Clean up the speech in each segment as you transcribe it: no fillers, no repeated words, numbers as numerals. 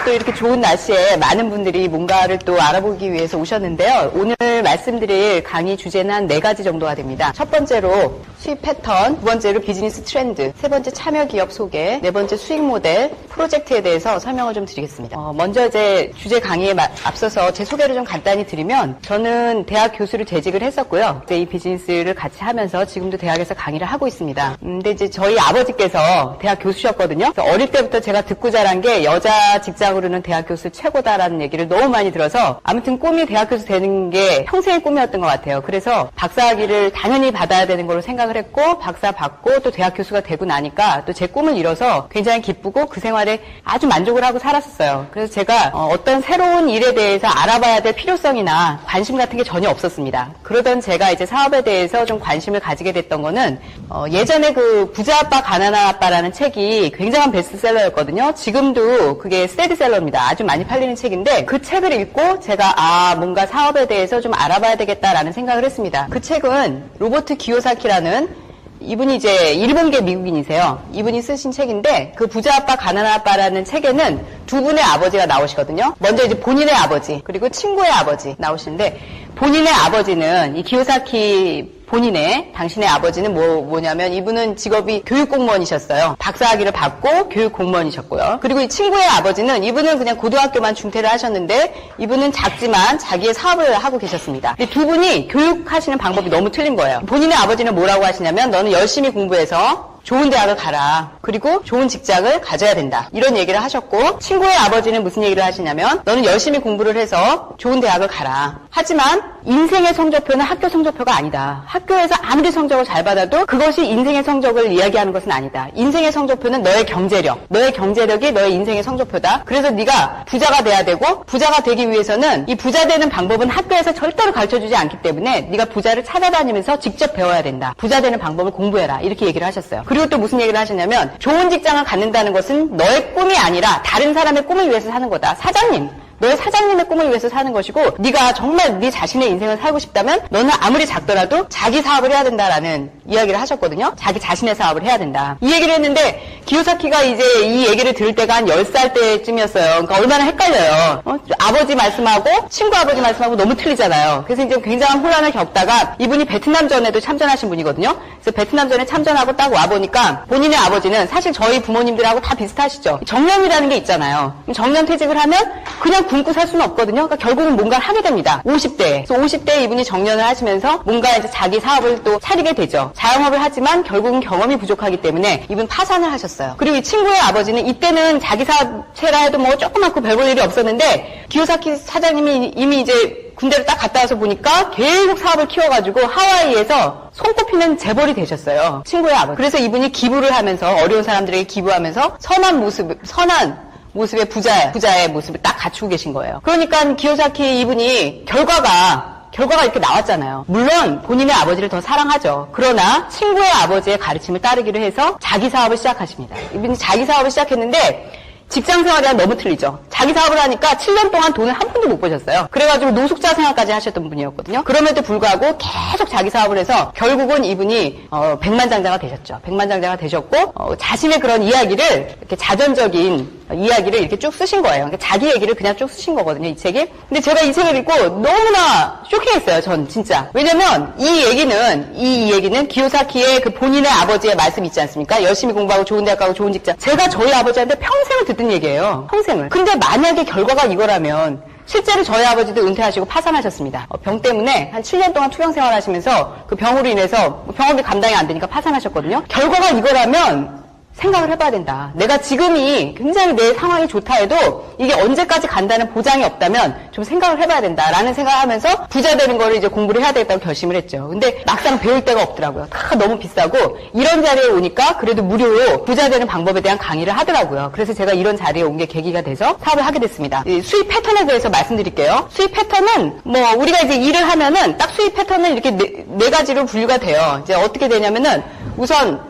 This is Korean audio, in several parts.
또 이렇게 좋은 날씨에 많은 분들이 뭔가를 또 알아보기 위해서 오셨는데요. 오늘 말씀드릴 강의 주제는 한 4가지 정도가 됩니다. 첫 번째로 수익 패턴, 두 번째로 비즈니스 트렌드, 세 번째 참여 기업 소개, 네 번째 수익 모델, 프로젝트에 대해서 설명을 좀 드리겠습니다. 먼저 이제 주제 강의에 앞서서 제 소개를 좀 간단히 드리면, 저는 대학 교수를 재직을 했었고요. 이 비즈니스를 같이 하면서 지금도 대학에서 강의를 하고 있습니다. 근데 이제 저희 아버지께서 대학 교수셨거든요. 그래서 어릴 때부터 제가 듣고 자란 게 여자 직장으로는 대학 교수 최고다라는 얘기를 너무 많이 들어서, 아무튼 꿈이 대학 교수 되는 게 평생의 꿈이었던 것 같아요. 그래서 박사학위를 당연히 받아야 되는 걸로 생각을 했고, 박사 받고 또 대학 교수가 되고 나니까 또 제 꿈을 이뤄서 굉장히 기쁘고 그 생활에 아주 만족을 하고 살았었어요. 그래서 제가 어떤 새로운 일에 대해서 알아봐야 될 필요성이나 관심 같은 게 전혀 없었습니다. 그러던 제가 이제 사업에 대해서 좀 관심을 가지게 됐던 거는, 예전에 그 부자 아빠 가난한 아빠라는 책이 굉장한 베스트셀러였거든요. 지금도 그게 스테디셀러입니다. 아주 많이 팔리는 책인데, 그 책을 읽고 제가 뭔가 사업에 대해서 좀 알아봐야 되겠다라는 생각을 했습니다. 그 책은 로버트 기요사키라는, 이분이 이제 일본계 미국인이세요. 이분이 쓰신 책인데, 그 부자 아빠 가난한 아빠라는 책에는 두 분의 아버지가 나오시거든요. 먼저 이제 본인의 아버지, 그리고 친구의 아버지 나오시는데, 본인의 아버지는 이 기요사키 당신의 아버지는 뭐냐면, 이분은 직업이 교육공무원이셨어요. 박사학위를 받고 교육공무원이셨고요. 그리고 이 친구의 아버지는, 이분은 그냥 고등학교만 중퇴를 하셨는데, 이분은 작지만 자기의 사업을 하고 계셨습니다. 근데 두 분이 교육하시는 방법이 너무 틀린 거예요. 본인의 아버지는 뭐라고 하시냐면, 너는 열심히 공부해서 좋은 대학을 가라. 그리고 좋은 직장을 가져야 된다. 이런 얘기를 하셨고, 친구의 아버지는 무슨 얘기를 하시냐면, 너는 열심히 공부를 해서 좋은 대학을 가라. 하지만 인생의 성적표는 학교 성적표가 아니다. 학교에서 아무리 성적을 잘 받아도 그것이 인생의 성적을 이야기하는 것은 아니다. 인생의 성적표는 너의 경제력. 너의 경제력이 너의 인생의 성적표다. 그래서 네가 부자가 돼야 되고, 부자가 되기 위해서는 이 부자 되는 방법은 학교에서 절대로 가르쳐주지 않기 때문에 네가 부자를 찾아다니면서 직접 배워야 된다. 부자 되는 방법을 공부해라. 이렇게 얘기를 하셨어요. 그리고 또 무슨 얘기를 하시냐면, 좋은 직장을 갖는다는 것은 너의 꿈이 아니라 다른 사람의 꿈을 위해서 사는 거다. 너의 사장님의 꿈을 위해서 사는 것이고, 네가 정말 네 자신의 인생을 살고 싶다면 너는 아무리 작더라도 자기 사업을 해야 된다라는 이야기를 하셨거든요. 자기 자신의 사업을 해야 된다. 이 얘기를 했는데, 기요사키가 이제 이 얘기를 들을 때가 한 10살 때쯤이었어요. 그러니까 얼마나 헷갈려요. 아버지 말씀하고 친구 아버지 말씀하고 너무 틀리잖아요. 그래서 이제 굉장한 혼란을 겪다가, 이분이 베트남전에도 참전하신 분이거든요. 그래서 베트남전에 참전하고 딱 와보니까, 본인의 아버지는 사실 저희 부모님들하고 다 비슷하시죠. 정년이라는 게 있잖아요. 정년 퇴직을 하면 그냥 굶고 살 수는 없거든요. 그러니까 결국은 뭔가를 하게 됩니다. 50대에. 그래서 50대에 이분이 정년을 하시면서 뭔가 이제 자기 사업을 또 차리게 되죠. 자영업을 하지만 결국은 경험이 부족하기 때문에 이분 파산을 하셨어요. 그리고 이 친구의 아버지는, 이때는 자기 사업체라 해도 뭐 조그맣고 별볼 일이 없었는데, 기요사키 사장님이 이미 이제 군대를 딱 갔다 와서 보니까 계속 사업을 키워가지고 하와이에서 손꼽히는 재벌이 되셨어요. 친구의 아버지. 그래서 이분이 기부를 하면서, 어려운 사람들에게 기부하면서 선한 모습의 부자의 모습을 딱 갖추고 계신 거예요. 그러니까 기요사키 이분이 결과가 이렇게 나왔잖아요. 물론 본인의 아버지를 더 사랑하죠. 그러나 친구의 아버지의 가르침을 따르기로 해서 자기 사업을 시작하십니다. 이분이 자기 사업을 시작했는데, 직장 생활이랑 너무 틀리죠. 자기 사업을 하니까 7년 동안 돈을 한 푼도 못 버셨어요. 그래가지고 노숙자 생활까지 하셨던 분이었거든요. 그럼에도 불구하고 계속 자기 사업을 해서 결국은 이분이 백만장자가 되셨죠. 백만장자가 되셨고, 자신의 그런 이야기를, 이렇게 자전적인 이야기를 이렇게 쭉 쓰신 거예요. 그러니까 자기 얘기를 그냥 쭉 쓰신 거거든요, 이 책이. 근데 제가 이 책을 읽고 너무나 쇼킹했어요, 전 진짜. 왜냐면 이 얘기는 기요사키의 그 본인의 아버지의 말씀 있지 않습니까? 열심히 공부하고 좋은 대학 가고 좋은 직장. 제가 저희 아버지한테 평생을 듣던 얘기예요. 평생을. 근데 만약에 결과가 이거라면, 실제로 저희 아버지도 은퇴하시고 파산하셨습니다. 병 때문에 한 7년 동안 투병 생활하시면서 그 병으로 인해서 병원비 감당이 안 되니까 파산하셨거든요. 결과가 이거라면 생각을 해봐야 된다. 내가 지금이 굉장히 내 상황이 좋다 해도 이게 언제까지 간다는 보장이 없다면 좀 생각을 해봐야 된다라는 생각을 하면서 부자 되는 거를 이제 공부를 해야 되겠다고 결심을 했죠. 근데 막상 배울 데가 없더라고요. 다 너무 비싸고, 이런 자리에 오니까 그래도 무료로 부자 되는 방법에 대한 강의를 하더라고요. 그래서 제가 이런 자리에 온 게 계기가 돼서 사업을 하게 됐습니다. 수입 패턴에 대해서 말씀드릴게요. 수입 패턴은 우리가 이제 일을 하면은 딱 수입 패턴은 이렇게 네 가지로 분류가 돼요. 이제 어떻게 되냐면은, 우선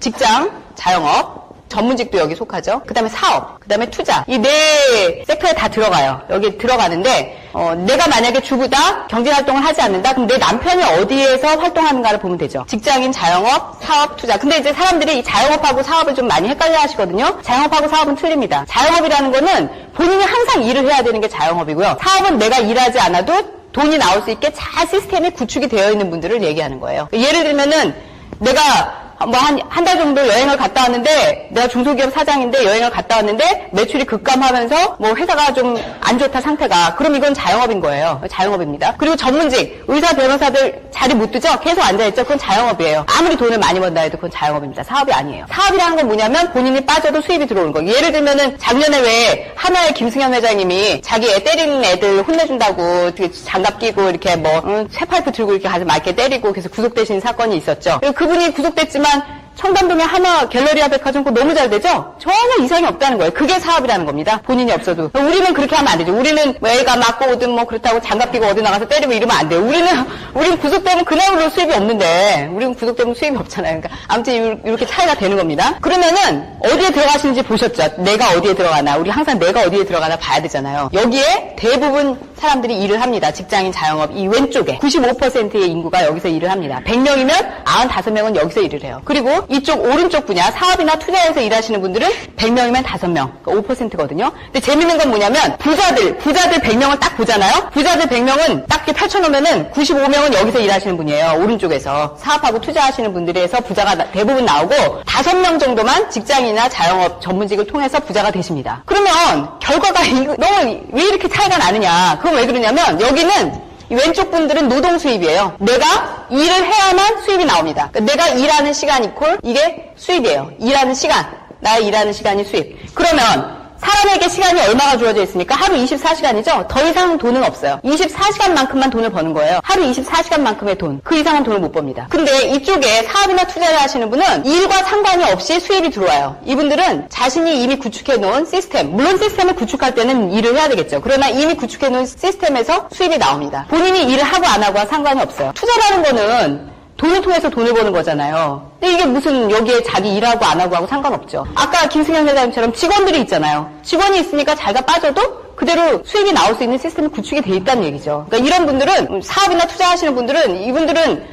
직장, 자영업, 전문직도 여기 속하죠. 그 다음에 사업, 그 다음에 투자. 이 네 섹터에 다 들어가요. 여기 들어가는데 내가 만약에 주부다, 경제활동을 하지 않는다, 그럼 내 남편이 어디에서 활동하는가를 보면 되죠. 직장인, 자영업, 사업, 투자. 근데 이제 사람들이 이 자영업하고 사업을 좀 많이 헷갈려 하시거든요. 자영업하고 사업은 틀립니다. 자영업이라는 거는 본인이 항상 일을 해야 되는 게 자영업이고요. 사업은 내가 일하지 않아도 돈이 나올 수 있게 잘 시스템이 구축이 되어 있는 분들을 얘기하는 거예요. 예를 들면은 내가 뭐 한 달 정도 여행을 갔다 왔는데, 내가 중소기업 사장인데 여행을 갔다 왔는데 매출이 급감하면서 뭐 회사가 좀 안 좋다 상태가. 그럼 이건 자영업인 거예요. 자영업입니다. 그리고 전문직, 의사, 변호사들 자리 못 뜨죠? 계속 앉아있죠? 그건 자영업이에요. 아무리 돈을 많이 번다 해도 그건 자영업입니다. 사업이 아니에요. 사업이라는 건 뭐냐면 본인이 빠져도 수입이 들어오는 거예요. 예를 들면은 작년에 왜 하나의 김승현 회장님이 자기 애 때리는 애들 혼내준다고 장갑 끼고 이렇게 뭐 쇠파이프 들고 이렇게 가서 맑게 때리고 그래서 구속되신 사건이 있었죠. 그분이 구속됐지만 청담동에 하나 갤러리아 백화점 거 너무 잘 되죠? 전혀 이상이 없다는 거예요. 그게 사업이라는 겁니다. 본인이 없어도. 우리는 그렇게 하면 안 되죠. 우리는 뭐 애가 맞고 오든 뭐 그렇다고 장갑 끼고 어디 나가서 때리고 이러면 안 돼요. 우리는 구속되면 그날로 수입이 없는데, 우리는 구속되면 수입이 없잖아요. 그러니까 아무튼 이렇게 차이가 되는 겁니다. 그러면은 어디에 들어가시는지 보셨죠? 내가 어디에 들어가나. 우리 항상 내가 어디에 들어가나 봐야 되잖아요. 여기에 대부분 사람들이 일을 합니다. 직장인, 자영업. 이 왼쪽에 95%의 인구가 여기서 일을 합니다. 100명이면 95명은 여기서 일을 해요. 그리고 이쪽 오른쪽 분야, 사업이나 투자에서 일하시는 분들은 100명이면 5명, 그러니까 5%거든요. 근데 재밌는 건 뭐냐면 부자들 100명을 딱 보잖아요. 부자들 100명은 딱 이렇게 펼쳐놓으면은 95명은 여기서 일하시는 분이에요. 오른쪽에서 사업하고 투자하시는 분들에서 부자가 대부분 나오고 5명 정도만 직장이나 자영업 전문직을 통해서 부자가 되십니다. 그러면 결과가 너무 왜 이렇게 차이가 나느냐? 그건 왜 그러냐면 여기는 왼쪽 분들은 노동 수입이에요. 내가 일을 해야만 수입이 나옵니다. 그러니까 내가 일하는 시간 이퀄 이게 수입이에요. 일하는 시간, 나의 일하는 시간이 수입. 그러면 사람에게 시간이 얼마가 주어져 있습니까? 하루 24시간이죠? 더 이상 돈은 없어요. 24시간만큼만 돈을 버는 거예요. 하루 24시간만큼의 돈. 그 이상은 돈을 못 법니다. 근데 이쪽에 사업이나 투자를 하시는 분은 일과 상관이 없이 수입이 들어와요. 이분들은 자신이 이미 구축해 놓은 시스템, 물론 시스템을 구축할 때는 일을 해야 되겠죠. 그러나 이미 구축해 놓은 시스템에서 수입이 나옵니다. 본인이 일을 하고 안 하고와 상관이 없어요. 투자라는 거는 돈을 통해서 돈을 버는 거잖아요. 근데 이게 무슨 여기에 자기 일하고 안 하고 상관없죠. 아까 김승현 회장님처럼 직원들이 있잖아요. 직원이 있으니까 자기가 빠져도 그대로 수익이 나올 수 있는 시스템이 구축이 돼 있다는 얘기죠. 그러니까 이런 분들은, 사업이나 투자하시는 분들은, 이분들은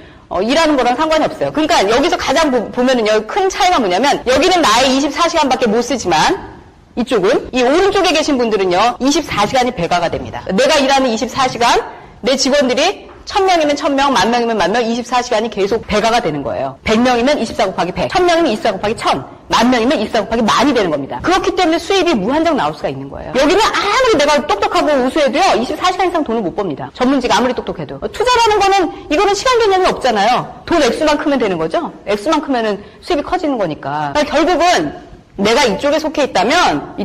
일하는 거랑 상관이 없어요. 그러니까 여기서 가장 보면은요, 큰 차이가 뭐냐면 여기는 나의 24시간밖에 못 쓰지만 이쪽은, 이 오른쪽에 계신 분들은요 24시간이 배가가 됩니다. 내가 일하는 24시간, 내 직원들이 1000명이면 1000명, 10,000명이면 10,000명, 24시간이 계속 배가가 되는 거예요. 100명이면 24 곱하기 100, 1000명이면 24 곱하기 1000, 10,000명이면 24 곱하기 만이 되는 겁니다. 그렇기 때문에 수입이 무한정 나올 수가 있는 거예요. 여기는 아무리 내가 똑똑하고 우수해도요 24시간 이상 돈을 못 법니다. 전문직 아무리 똑똑해도. 투자라는 거는 이거는 시간 개념이 없잖아요. 돈 액수만 크면 되는 거죠. 액수만 크면은 수입이 커지는 거니까. 그러니까 결국은 내가 이쪽에 속해 있다면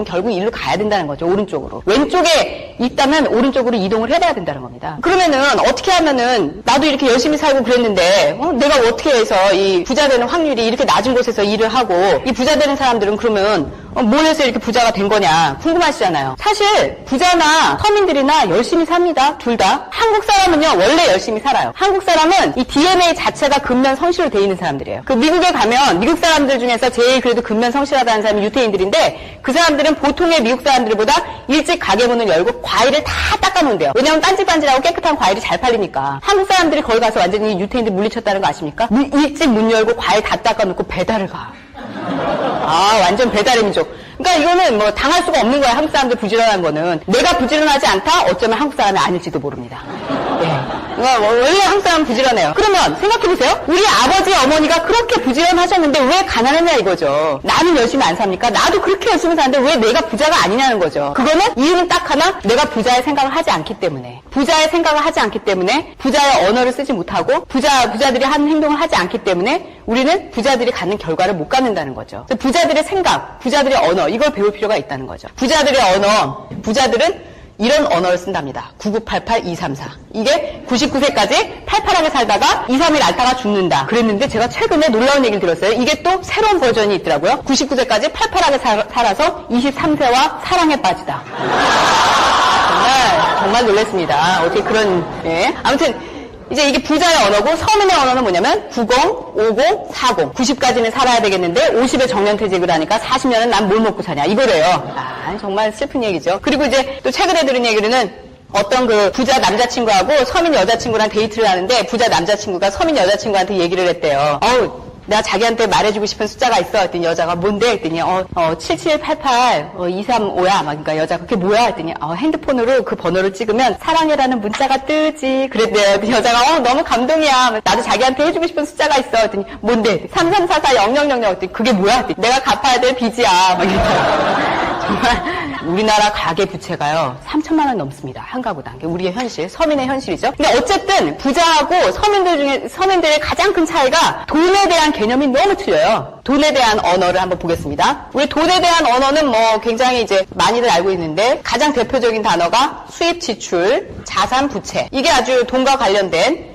결국 일로 가야 된다는 거죠. 오른쪽으로. 왼쪽에 있다면 오른쪽으로 이동을 해봐야 된다는 겁니다. 그러면은 어떻게 하면은 나도 이렇게 열심히 살고 그랬는데 내가 어떻게 해서 이 부자 되는 확률이 이렇게 낮은 곳에서 일을 하고 이 부자 되는 사람들은 그러면 뭘 해서 이렇게 부자가 된 거냐 궁금하시잖아요. 사실 부자나 서민들이나 열심히 삽니다. 둘 다. 한국 사람은요 원래 열심히 살아요. 한국 사람은 이 DNA 자체가 근면 성실로 돼 있는 사람들이에요. 그 미국에 가면 미국 사람들 중에서 제일 그래도 근면 성실하다는 사람이 유태인들인데 그 사람들은 보통의 미국 사람들보다 일찍 가게 문을 열고 과일을 다 닦아놓은대요. 왜냐하면 딴질딴질하고 깨끗한 과일이 잘 팔리니까. 한국 사람들이 거기 가서 완전히 유태인들 물리쳤다는 거 아십니까? 일찍 문 열고 과일 다 닦아놓고 배달을 가. 완전 배달의 민족. 그러니까 이거는 뭐 당할 수가 없는 거야. 한국 사람들 부지런한 거는. 내가 부지런하지 않다? 어쩌면 한국 사람이 아닐지도 모릅니다. 네. 그러니까 원래 한국 사람은 부지런해요. 그러면 생각해보세요. 우리 아버지 어머니가 그렇게 부지런하셨는데 왜 가난하냐 이거죠. 나는 열심히 안 삽니까? 나도 그렇게 열심히 사는데 왜 내가 부자가 아니냐는 거죠. 그거는 이유는 딱 하나, 내가 부자의 생각을 하지 않기 때문에. 부자의 생각을 하지 않기 때문에 부자의 언어를 쓰지 못하고 부자들이 하는 행동을 하지 않기 때문에 우리는 부자들이 갖는 결과를 못 갖는다는 거죠. 부자들의 생각, 부자들의 언어 이걸 배울 필요가 있다는 거죠. 부자들의 언어, 부자들은 이런 언어를 쓴답니다. 9988-234. 이게 99세까지 팔팔하게 살다가 2, 3일 앓다가 죽는다. 그랬는데 제가 최근에 놀라운 얘기를 들었어요. 이게 또 새로운 버전이 있더라고요. 99세까지 팔팔하게 살아서 23세와 사랑에 빠지다. 정말 놀랐습니다. 어떻게 그런, 예. 아무튼, 이제 이게 부자의 언어고 서민의 언어는 뭐냐면 90, 50, 40. 90까지는 살아야 되겠는데 50에 정년퇴직을 하니까 40년은 난 뭘 먹고 사냐 이거래요. 아, 정말 슬픈 얘기죠. 그리고 이제 또 최근에 들은 얘기로는 어떤 그 부자 남자친구하고 서민 여자친구랑 데이트를 하는데 부자 남자친구가 서민 여자친구한테 얘기를 했대요. 내가 자기한테 말해주고 싶은 숫자가 있어. 했더니 여자가 뭔데? 했더니 7788 235야. 막 그러니까 여자가 그게 뭐야? 했더니 핸드폰으로 그 번호를 찍으면 사랑해라는 문자가 뜨지. 그랬대요. 여자가 너무 감동이야. 나도 자기한테 해주고 싶은 숫자가 있어. 했더니 뭔데? 33440000. 했더니 그게 뭐야? 했더니 내가 갚아야 될 빚이야. 막 이랬어요. 정말 우리나라 가계 부채가요 3천만 원 넘습니다. 한 가구당. 우리의 현실, 서민의 현실이죠. 근데 어쨌든 부자하고 서민들의 가장 큰 차이가 돈에 대한 개념이 너무 틀려요. 돈에 대한 언어를 한번 보겠습니다. 우리 돈에 대한 언어는 뭐 굉장히 이제 많이들 알고 있는데 가장 대표적인 단어가 수입, 지출, 자산, 부채. 이게 아주 돈과 관련된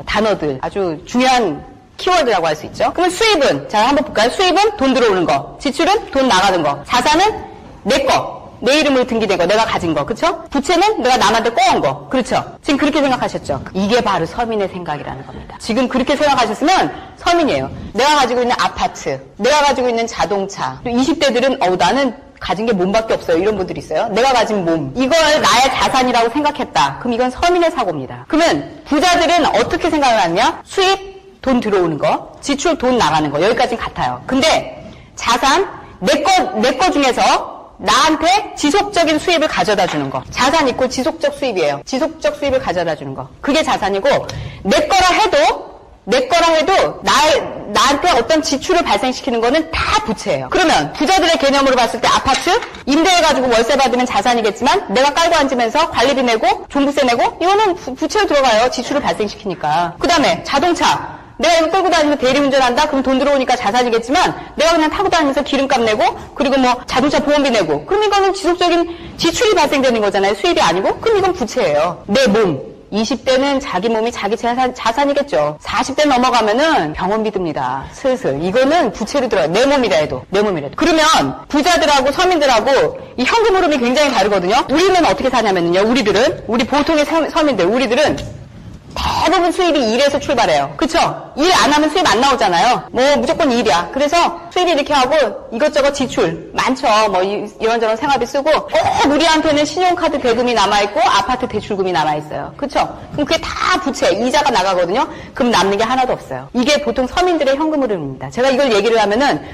단어들, 아주 중요한 키워드라고 할 수 있죠. 그러면 수입은, 자 한번 볼까요? 수입은 돈 들어오는 거, 지출은 돈 나가는 거, 자산은 내 거. 내 이름으로 등기된 거, 내가 가진 거, 그쵸? 부채는 내가 남한테 꿔온 거, 그렇죠? 지금 그렇게 생각하셨죠? 이게 바로 서민의 생각이라는 겁니다. 지금 그렇게 생각하셨으면 서민이에요. 내가 가지고 있는 아파트, 내가 가지고 있는 자동차, 20대들은 나는 가진 게 몸밖에 없어요. 이런 분들이 있어요. 내가 가진 몸, 이걸 나의 자산이라고 생각했다. 그럼 이건 서민의 사고입니다. 그러면 부자들은 어떻게 생각을 하느냐? 수입, 돈 들어오는 거, 지출, 돈 나가는 거, 여기까지는 같아요. 근데 자산, 내 거 중에서 나한테 지속적인 수입을 가져다 주는 거. 자산 있고 지속적 수입이에요. 지속적 수입을 가져다 주는 거. 그게 자산이고, 내 거라 해도 나한테 어떤 지출을 발생시키는 거는 다 부채예요. 그러면 부자들의 개념으로 봤을 때 아파트, 임대해가지고 월세 받으면 자산이겠지만 내가 깔고 앉으면서 관리비 내고 종부세 내고 이거는 부채로 들어가요. 지출을 발생시키니까. 그 다음에 자동차. 내가 이거 끌고 다니면서 대리운전한다? 그럼 돈 들어오니까 자산이겠지만 내가 그냥 타고 다니면서 기름값 내고 그리고 뭐 자동차 보험비 내고 그럼 이거는 지속적인 지출이 발생되는 거잖아요. 수입이 아니고? 그럼 이건 부채예요. 내 몸. 20대는 자기 몸이 자기 자산이겠죠. 40대 넘어가면은 병원비 듭니다. 슬슬. 이거는 부채로 들어요. 내 몸이라 해도. 그러면 부자들하고 서민들하고 이 현금 흐름이 굉장히 다르거든요. 우리는 어떻게 사냐면요. 우리 보통의 서민들, 우리들은 대부분 수입이 일에서 출발해요. 그쵸? 일 안 하면 수입 안 나오잖아요. 뭐 무조건 일이야. 그래서 수입이 이렇게 하고 이것저것 지출 많죠. 뭐 이런저런 생활비 쓰고 우리한테는 신용카드 대금이 남아있고 아파트 대출금이 남아있어요. 그쵸? 그럼 그게 다 부채, 이자가 나가거든요. 그럼 남는 게 하나도 없어요. 이게 보통 서민들의 현금 흐름입니다. 제가 이걸 얘기를 하면은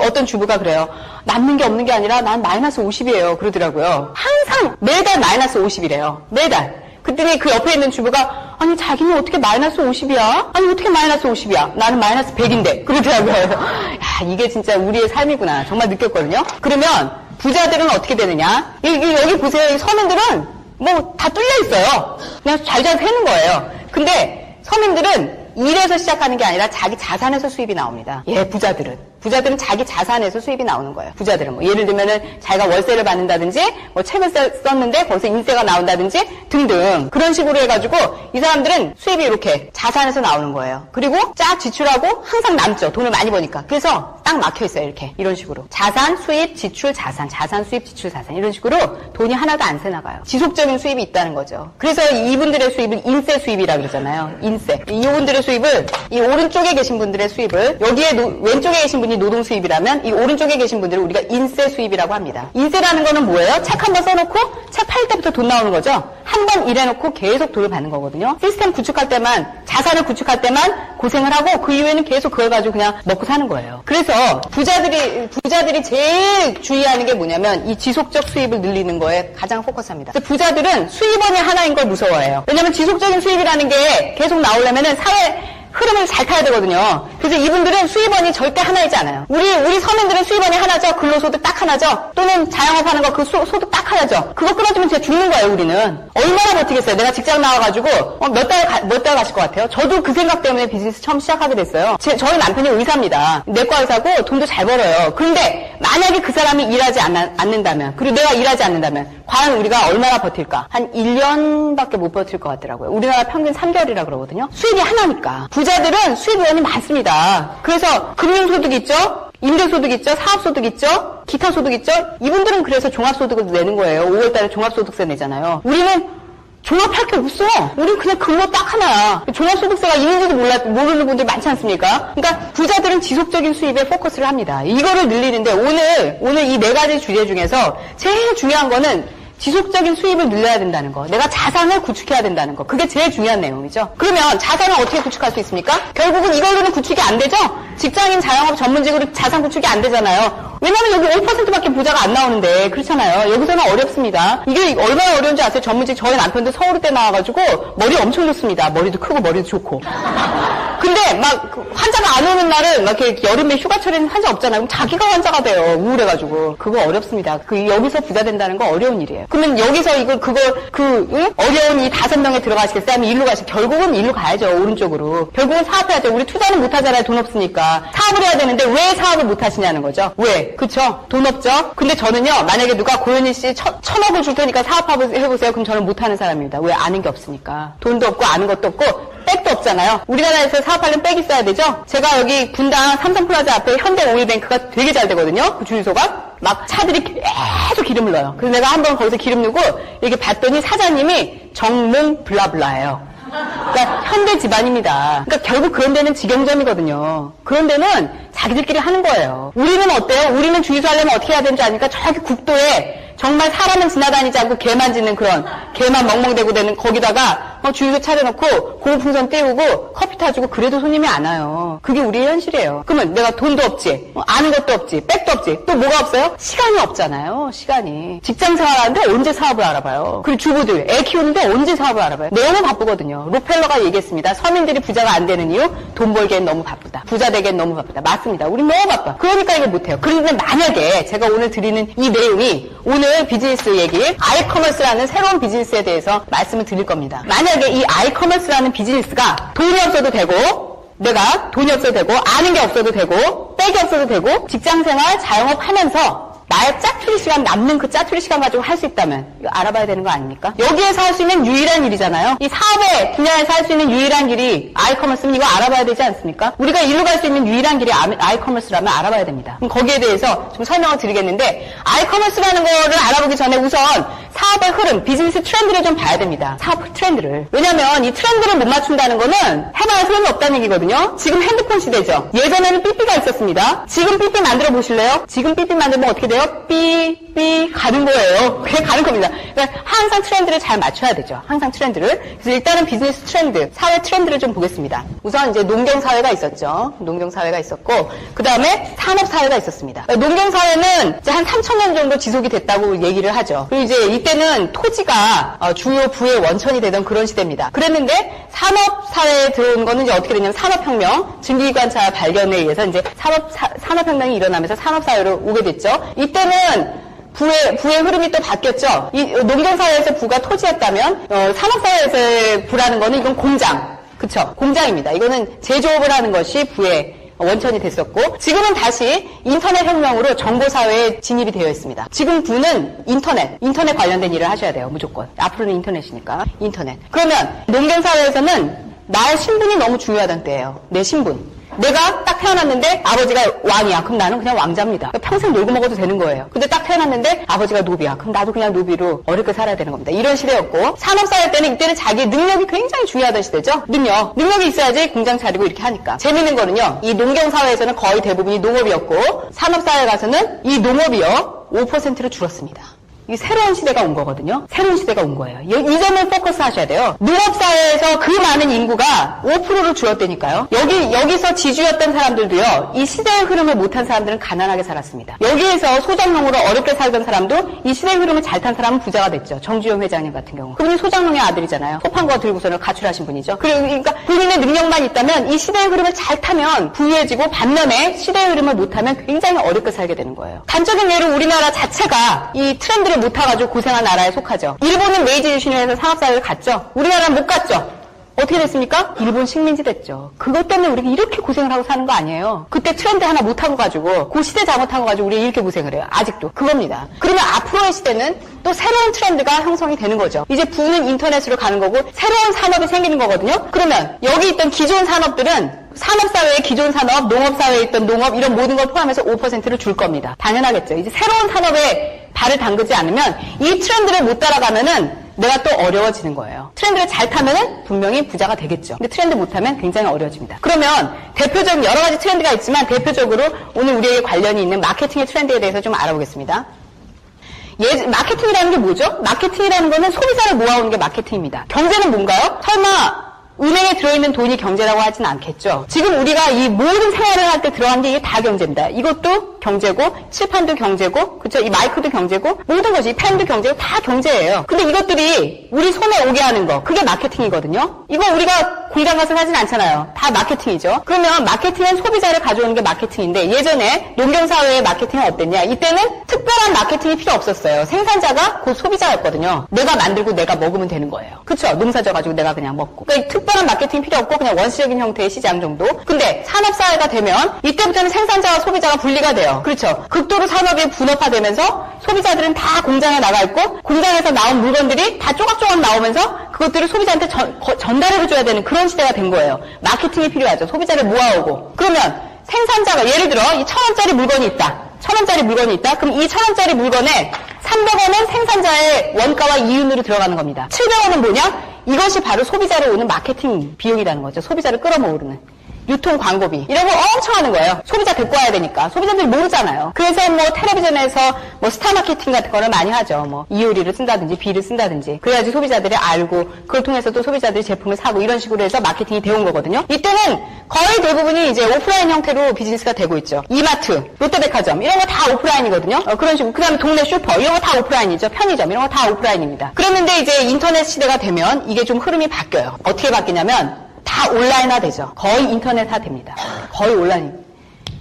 어떤 주부가 그래요. 남는 게 없는 게 아니라 난 마이너스 50이에요. 그러더라고요. 항상 매달 마이너스 50이래요. 매달. 그랬더니 그 옆에 있는 주부가 아니 자기는 어떻게 마이너스 50이야? 아니 어떻게 마이너스 50이야? 나는 마이너스 100인데 그러더라고요. 야 이게 진짜 우리의 삶이구나 정말 느꼈거든요. 그러면 부자들은 어떻게 되느냐? 여기 보세요. 이 서민들은 뭐 다 뚫려 있어요. 그냥 잘잘 패는 거예요. 근데 서민들은 일에서 시작하는 게 아니라 자기 자산에서 수입이 나옵니다. 부자들은 자기 자산에서 수입이 나오는 거예요. 부자들은 뭐 예를 들면은 자기가 월세를 받는다든지 뭐 책을 썼는데 거기서 인세가 나온다든지 등등 그런 식으로 해가지고 이 사람들은 수입이 이렇게 자산에서 나오는 거예요. 그리고 쫙 지출하고 항상 남죠. 돈을 많이 버니까. 그래서 딱 막혀 있어요. 이렇게 이런 식으로 자산, 수입, 지출, 자산, 수입, 지출, 자산 이런 식으로 돈이 하나도 안 새나가요. 지속적인 수입이 있다는 거죠. 그래서 이분들의 수입은 인세 수입이라 그러잖아요. 인세. 이분들의 수입을 이 오른쪽에 계신 분들의 수입을 여기에 왼쪽에 계신 분이 노동 수입이라면 이 오른쪽에 계신 분들을 우리가 인세 수입이라고 합니다. 인세라는 거는 뭐예요? 책 한 번 써놓고 책 팔 때부터 돈 나오는 거죠. 한 번 일해놓고 계속 돈을 받는 거거든요. 시스템 구축할 때만 자산을 구축할 때만 고생을 하고 그 이후에는 계속 그걸 가지고 그냥 먹고 사는 거예요. 그래서 부자들이 제일 주의하는 게 뭐냐면 이 지속적 수입을 늘리는 거에 가장 포커스합니다. 부자들은 수입원이 하나인 걸 무서워해요. 왜냐면 지속적인 수입이라는 게 계속 나오려면은 사회 흐름을 잘 타야 되거든요. 그래서 이분들은 수입원이 절대 하나이지 않아요. 우리 서민들은 수입원이 하나죠. 근로소득 딱 하나죠. 또는 자영업하는 거 그 소득 딱 하나죠. 그거 끊어주면 진짜 죽는 거예요. 우리는 얼마나 버티겠어요. 내가 직장 나와가지고 몇 달 가실 것 같아요. 저도 그 생각 때문에 비즈니스 처음 시작하게 됐어요. 저희 남편이 의사입니다. 내과 의사고 돈도 잘 벌어요. 그런데 만약에 그 사람이 일하지 않는다면 그리고 내가 일하지 않는다면 과연 우리가 얼마나 버틸까? 한 1년밖에 못 버틸 것 같더라고요. 우리나라 평균 3개월이라 그러거든요. 수입이 하나니까. 부자들은 수입원이 많습니다. 그래서 금융소득 있죠? 임대소득 있죠? 사업소득 있죠? 기타소득 있죠? 이분들은 그래서 종합소득을 내는 거예요. 5월달에 종합소득세 내잖아요. 우리는 종합할 게 없어. 우린 그냥 근로 딱 하나야. 종합소득세가 있는지도 모르는 분들 많지 않습니까? 그러니까 부자들은 지속적인 수입에 포커스를 합니다. 이거를 늘리는데 오늘 이 4가지 주제 중에서 제일 중요한 거는 지속적인 수입을 늘려야 된다는 거. 내가 자산을 구축해야 된다는 거. 그게 제일 중요한 내용이죠. 그러면 자산을 어떻게 구축할 수 있습니까? 결국은 이걸로는 구축이 안 되죠? 직장인 자영업 전문직으로 자산 구축이 안 되잖아요. 왜냐면 여기 5%밖에 부자가 안 나오는데 그렇잖아요. 여기서는 어렵습니다. 이게 얼마나 어려운지 아세요? 전문직 저희 남편도 서울대 나와가지고 머리 엄청 좋습니다. 머리도 크고 머리도 좋고. 근데 막 환자가 안 오는 날은 막 이렇게 여름에 휴가철에는 환자 없잖아요. 그럼 자기가 환자가 돼요. 우울해가지고. 그거 어렵습니다. 여기서 부자 된다는 거 어려운 일이에요. 그러면 여기서 어려운 이 5명에 들어가시겠어요? 아니면 일로 가시겠어요? 결국은 일로 가야죠. 오른쪽으로. 결국은 사업해야죠. 우리 투자는 못 하잖아요. 돈 없으니까. 사업을 해야 되는데 왜 사업을 못 하시냐는 거죠. 왜? 그쵸? 돈 없죠? 근데 저는요, 만약에 누가 고현희 씨 1,000억을 줄 테니까 사업해보세요. 그럼 저는 못 하는 사람입니다. 왜? 아는 게 없으니까. 돈도 없고 아는 것도 없고 백도 없잖아요. 우리나라에서 사업하려면 백 있어야 되죠? 제가 여기 분당 삼성플라자 앞에 현대오일뱅크가 되게 잘 되거든요. 그 주유소가. 막 차들이 계속 기름을 넣어요. 그래서 내가 한번 거기서 기름 넣고 이렇게 봤더니 사장님이 정몽 블라블라예요. 그러니까 현대 집안입니다. 그러니까 결국 그런 데는 직영점이거든요. 그런 데는 자기들끼리 하는 거예요. 우리는 어때요? 우리는 주유소 하려면 어떻게 해야 되는지 아니까 저기 국도에 정말 사람은 지나다니지 않고 개만 짖는 그런 개만 멍멍대고 되는 거기다가 주유소 차려놓고 고무풍선 띄우고 커피 타주고 그래도 손님이 안 와요. 그게 우리의 현실이에요. 그러면 내가 돈도 없지, 아는 것도 없지, 백도 없지, 또 뭐가 없어요? 시간이 없잖아요. 시간이. 직장 생활하는데 언제 사업을 알아봐요. 그리고 주부들 애 키우는데 언제 사업을 알아봐요. 너무 바쁘거든요. 록펠러가 얘기했습니다. 서민들이 부자가 안 되는 이유, 돈 벌기엔 너무 바쁘다. 부자 되기엔 너무 바쁘다. 맞습니다. 우린 너무 바빠. 그러니까 이거 못해요. 그런데 만약에 제가 오늘 드리는 이 내용이 오늘 비즈니스 얘기, 아이커머스라는 새로운 비즈니스에 대해서 말씀을 드릴 겁니다. 만약에 이 아이커머스라는 비즈니스가 돈이 없어도 되고, 내가 돈이 없어도 되고, 아는 게 없어도 되고, 백이 없어도 되고, 직장생활, 자영업 하면서 나의 짜투리 시간, 남는 그 짜투리 시간 가지고 할 수 있다면 이거 알아봐야 되는 거 아닙니까? 여기에서 할 수 있는 유일한 일이잖아요. 이 사업의 분야에서 할 수 있는 유일한 길이 아이커머스면 이거 알아봐야 되지 않습니까? 우리가 일로 갈 수 있는 유일한 길이 아이커머스라면 알아봐야 됩니다. 그럼 거기에 대해서 좀 설명을 드리겠는데, 아이커머스라는 거를 알아보기 전에 우선 사업의 흐름, 비즈니스 트렌드를 좀 봐야 됩니다. 사업 트렌드를. 왜냐면 이 트렌드를 못 맞춘다는 거는 해봐야 소용이 없다는 얘기거든요. 지금 핸드폰 시대죠. 예전에는 삐삐가 있었습니다. 지금 삐삐 만들어 보실래요? 지금 삐삐 만들면 어떻게 돼요? 삐삐 가는 거예요. 그냥 가는 겁니다. 그러니까 항상 트렌드를 잘 맞춰야 되죠. 항상 트렌드를. 그래서 일단은 비즈니스 트렌드, 사회 트렌드를 좀 보겠습니다. 우선 이제 농경사회가 있었죠. 농경사회가 있었고, 그 다음에 산업사회가 있었습니다. 농경사회는 이제 한 3,000년 정도 지속이 됐다고 얘기를 하죠. 그리고 이제 이때는 토지가 주요 부의 원천이 되던 그런 시대입니다. 그랬는데 산업사회에 들어온 거는 이제 어떻게 됐냐면 산업혁명, 증기기관차 발견에 의해서 이제 산업혁명이 일어나면서 산업사회로 오게 됐죠. 이때는 부의 흐름이 또 바뀌었죠. 이 농경사회에서 부가 토지였다면 산업사회에서의 부라는 거는 이건 공장, 그쵸? 공장입니다. 이거는 제조업을 하는 것이 부의 원천이 됐었고, 지금은 다시 인터넷 혁명으로 정보사회에 진입이 되어 있습니다. 지금 부는 인터넷 관련된 일을 하셔야 돼요. 무조건. 앞으로는 인터넷이니까. 인터넷. 그러면 농경사회에서는 나의 신분이 너무 중요하다는 때예요. 내 신분. 내가 딱 태어났는데 아버지가 왕이야. 그럼 나는 그냥 왕자입니다. 평생 놀고 먹어도 되는 거예요. 근데 딱 태어났는데 아버지가 노비야. 그럼 나도 그냥 노비로 어렵게 살아야 되는 겁니다. 이런 시대였고, 산업사회 때는 이때는 자기 능력이 굉장히 중요하던 시대죠. 능력이 있어야지 공장 차리고 이렇게 하니까. 재밌는 거는요, 이 농경사회에서는 거의 대부분이 농업이었고, 산업사회 가서는 이 농업이요 5%로 줄었습니다. 이 새로운 시대가 온 거거든요. 새로운 시대가 온 거예요. 이 점을 포커스 하셔야 돼요. 농업사회에서 그 많은 인구가 5%로 줄었다니까요. 여기서 지주였던 사람들도요, 이 시대의 흐름을 못한 사람들은 가난하게 살았습니다. 여기에서 소작농으로 어렵게 살던 사람도 이 시대의 흐름을 잘 탄 사람은 부자가 됐죠. 정주영 회장님 같은 경우. 그분이 소작농의 아들이잖아요. 소판과 들고서는 가출하신 분이죠. 그러니까 본인의 능력만 있다면 이 시대의 흐름을 잘 타면 부유해지고, 반면에 시대의 흐름을 못하면 굉장히 어렵게 살게 되는 거예요. 단적인 예로 우리나라 자체가 이 트렌드를 못 타가지고 고생한 나라에 속하죠. 일본은 메이지 유신에서 산업사회를 갔죠. 우리나라는 못 갔죠. 어떻게 됐습니까? 일본 식민지 됐죠. 그것 때문에 우리가 이렇게 고생을 하고 사는 거 아니에요. 그때 트렌드 하나 못 타고 가지고, 그 시대 잘못한 거 가지고 우리 이렇게 고생을 해요. 아직도. 그겁니다. 그러면 앞으로의 시대는 또 새로운 트렌드가 형성이 되는 거죠. 이제 부는 인터넷으로 가는 거고, 새로운 산업이 생기는 거거든요. 그러면 여기 있던 기존 산업들은 산업사회의 기존 산업, 농업사회에 있던 농업, 이런 모든 걸 포함해서 5%를 줄 겁니다. 당연하겠죠. 이제 새로운 산업에 발을 담그지 않으면, 이 트렌드를 못 따라가면은 내가 또 어려워지는 거예요. 트렌드를 잘 타면은 분명히 부자가 되겠죠. 근데 트렌드 못 타면 굉장히 어려워집니다. 그러면 대표적인 여러 가지 트렌드가 있지만 대표적으로 오늘 우리에게 관련이 있는 마케팅의 트렌드에 대해서 좀 알아보겠습니다. 마케팅이라는 게 뭐죠? 마케팅이라는 거는 소비자를 모아오는 게 마케팅입니다. 경제는 뭔가요? 설마 은행에 들어있는 돈이 경제라고 하진 않겠죠. 지금 우리가 이 모든 생활을 할 때 들어간 게 이게 다 경제입니다. 이것도 경제고, 칠판도 경제고, 그쵸? 이 마이크도 경제고, 모든 것이, 이 펜도 경제고, 다 경제예요. 근데 이것들이 우리 손에 오게 하는 거, 그게 마케팅이거든요. 이거 우리가 공장 가서 사진 않잖아요. 다 마케팅이죠. 그러면 마케팅은 소비자를 가져오는 게 마케팅인데, 예전에 농경사회의 마케팅은 어땠냐? 이때는 특별한 마케팅이 필요 없었어요. 생산자가 곧 소비자였거든요. 내가 만들고 내가 먹으면 되는 거예요. 그쵸? 농사져가지고 내가 그냥 먹고. 그러니까 특별한 마케팅이 필요 없고 그냥 원시적인 형태의 시장 정도. 근데 산업사회가 되면 이때부터는 생산자와 소비자가 분리가 돼요. 그렇죠. 극도로 산업이 분업화되면서 소비자들은 다 공장에 나가 있고 공장에서 나온 물건들이 다 조각조각 나오면서 그것들을 소비자한테 전달해줘야 되는 그런 시대가 된 거예요. 마케팅이 필요하죠. 소비자를 모아오고. 그러면 생산자가 예를 들어 이 1,000원짜리 물건이 있다. 1,000원짜리 물건이 있다. 그럼 이 1,000원짜리 물건에 300원은 생산자의 원가와 이윤으로 들어가는 겁니다. 700원은 뭐냐? 이것이 바로 소비자를 오는 마케팅 비용이라는 거죠. 소비자를 끌어모으는. 유통 광고비 이런 거 엄청 하는 거예요. 소비자 데리고 와야 되니까. 소비자들이 모르잖아요. 그래서 뭐 텔레비전에서 뭐 스타 마케팅 같은 거를 많이 하죠. 뭐 이효리를 쓴다든지 비를 쓴다든지 그래야지 소비자들이 알고 그걸 통해서 또 소비자들이 제품을 사고 이런 식으로 해서 마케팅이 되온 거거든요. 이때는 거의 대부분이 이제 오프라인 형태로 비즈니스가 되고 있죠. 이마트, 롯데백화점 이런 거 다 오프라인이거든요. 그런 식으로. 그 다음에 동네 슈퍼 이런 거 다 오프라인이죠. 편의점 이런 거 다 오프라인입니다. 그랬는데 이제 인터넷 시대가 되면 이게 좀 흐름이 바뀌어요. 어떻게 바뀌냐면 다 온라인화 되죠. 거의 인터넷화 됩니다. 거의 온라인.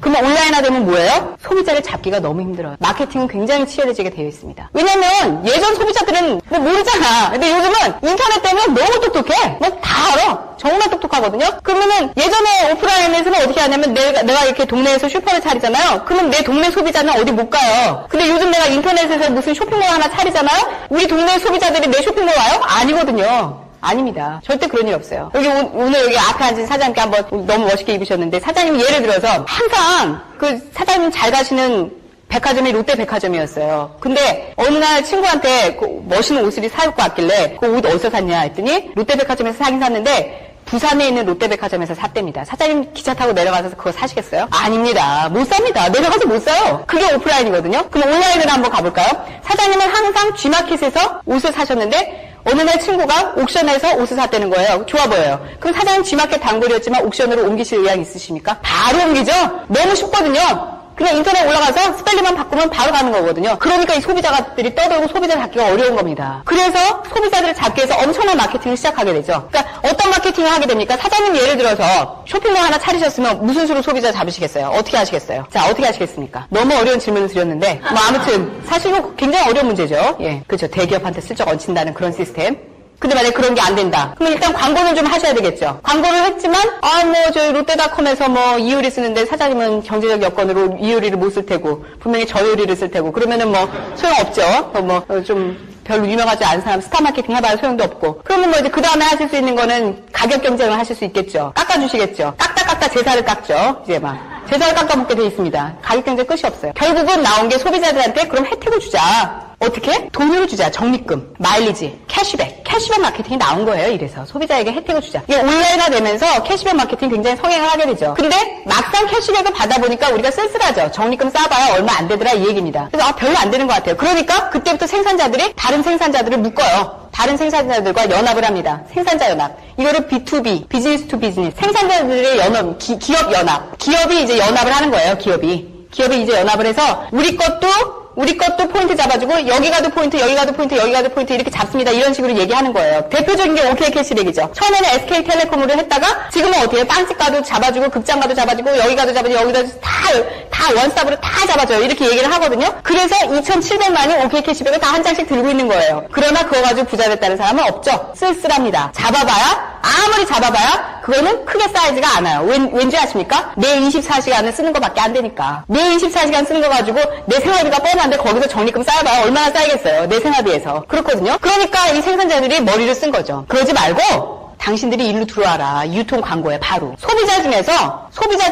그러면 온라인화 되면 뭐예요? 소비자를 잡기가 너무 힘들어요. 마케팅은 굉장히 치열해지게 되어 있습니다. 왜냐면 예전 소비자들은 뭐 모르잖아. 근데 요즘은 인터넷 때문에 너무 똑똑해. 뭐 다 알아. 정말 똑똑하거든요. 그러면은 예전에 오프라인에서는 어떻게 하냐면 내가 이렇게 동네에서 슈퍼를 차리잖아요. 그러면 내 동네 소비자는 어디 못 가요. 근데 요즘 내가 인터넷에서 무슨 쇼핑몰 하나 차리잖아요. 우리 동네 소비자들이 내 쇼핑몰 와요? 아니거든요. 아닙니다. 절대 그런 일 없어요. 오늘 여기 앞에 앉은 사장님께 한번 너무 멋있게 입으셨는데 사장님이 예를 들어서 항상 그 사장님 잘 가시는 백화점이 롯데백화점이었어요. 근데 어느 날 친구한테 그 멋있는 옷을 사입고 왔길래 그 옷 어디서 샀냐 했더니 롯데백화점에서 사긴 샀는데 부산에 있는 롯데백화점에서 샀답니다. 사장님 기차 타고 내려가서 그거 사시겠어요? 아닙니다. 못 삽니다. 내려가서 못 사요. 그게 오프라인이거든요. 그럼 온라인으로 한번 가볼까요? 사장님은 항상 G마켓에서 옷을 사셨는데 어느 날 친구가 옥션에서 옷을 샀다는 거예요. 좋아 보여요. 그럼 사장님 G마켓 단골이었지만 옥션으로 옮기실 의향 있으십니까? 바로 옮기죠? 너무 쉽거든요. 그냥 인터넷 올라가서 스펠링만 바꾸면 바로 가는 거거든요. 그러니까 이 소비자들이 떠들고 소비자를 잡기가 어려운 겁니다. 그래서 소비자들을 잡기 위해서 엄청난 마케팅을 시작하게 되죠. 그러니까 어떤 마케팅을 하게 됩니까? 사장님 예를 들어서 쇼핑몰 하나 차리셨으면 무슨 수로 소비자 잡으시겠어요? 어떻게 하시겠어요? 자, 어떻게 하시겠습니까? 너무 어려운 질문을 드렸는데 뭐 아무튼 사실 이거 굉장히 어려운 문제죠. 예, 그렇죠. 대기업한테 슬쩍 얹힌다는 그런 시스템. 근데 만약에 그런 게 안 된다. 그러면 일단 광고는 좀 하셔야 되겠죠. 광고를 했지만, 저희 롯데닷컴에서 뭐 이효리 쓰는데 사장님은 경제적 여건으로 이효리를 못 쓸 테고, 분명히 저효리를 쓸 테고, 그러면은 뭐 소용없죠. 좀 별로 유명하지 않은 사람 스타 마케팅 해봐야 소용도 없고. 그러면 뭐 이제 그 다음에 하실 수 있는 거는 가격 경쟁을 하실 수 있겠죠. 깎아주시겠죠. 깎다 제사를 깎죠. 이제 막. 제사를 깎아먹게 돼 있습니다. 가격 경쟁 끝이 없어요. 결국은 나온 게 소비자들한테 그럼 혜택을 주자. 어떻게? 돈을 주자. 적립금, 마일리지, 캐시백 마케팅이 나온 거예요. 이래서 소비자에게 혜택을 주자. 이게 온라인화 되면서 캐시백 마케팅이 굉장히 성행을 하게 되죠. 근데 막상 캐시백을 받아보니까 우리가 쓸쓸하죠. 적립금 쌓아봐야 얼마 안 되더라 이 얘기입니다. 그래서 별로 안 되는 것 같아요. 그러니까 그때부터 생산자들이 다른 생산자들을 묶어요. 다른 생산자들과 연합을 합니다. 생산자 연합. 이거를 B2B, 비즈니스 투 비즈니스. 생산자들의 연합, 기업 연합. 기업이 이제 연합을 하는 거예요. 기업이 이제 연합을 해서 우리 것도 포인트 잡아주고 여기 가도 포인트, 여기 가도 포인트, 여기 가도 포인트 이렇게 잡습니다. 이런 식으로 얘기하는 거예요. 대표적인 게 OK 캐시백이죠. 처음에는 SK텔레콤으로 했다가 지금은 어떻게 해요? 빵집 가도 잡아주고 급장 가도 잡아주고 여기 가도 잡아주고 여기 가도 다 원스톱으로 다 잡아줘요. 이렇게 얘기를 하거든요. 그래서 2,700만이 OK 캐시백을 다 한 장씩 들고 있는 거예요. 그러나 그거 가지고 부자 됐다는 사람은 없죠. 쓸쓸합니다. 아무리 잡아봐야 그거는 크게 쌓이지가 않아요. 왠지 아십니까? 내 24시간을 쓰는 것밖에 안 되니까. 내 24시간 쓰는 거 가지고 내 생활비가 뻔한데 거기서 적립금 쌓아봐야 얼마나 쌓이겠어요. 내 생활비에서. 그렇거든요. 그러니까 이 생산자들이 머리를 쓴 거죠. 그러지 말고 당신들이 일로 들어와라. 유통 광고에 바로. 소비자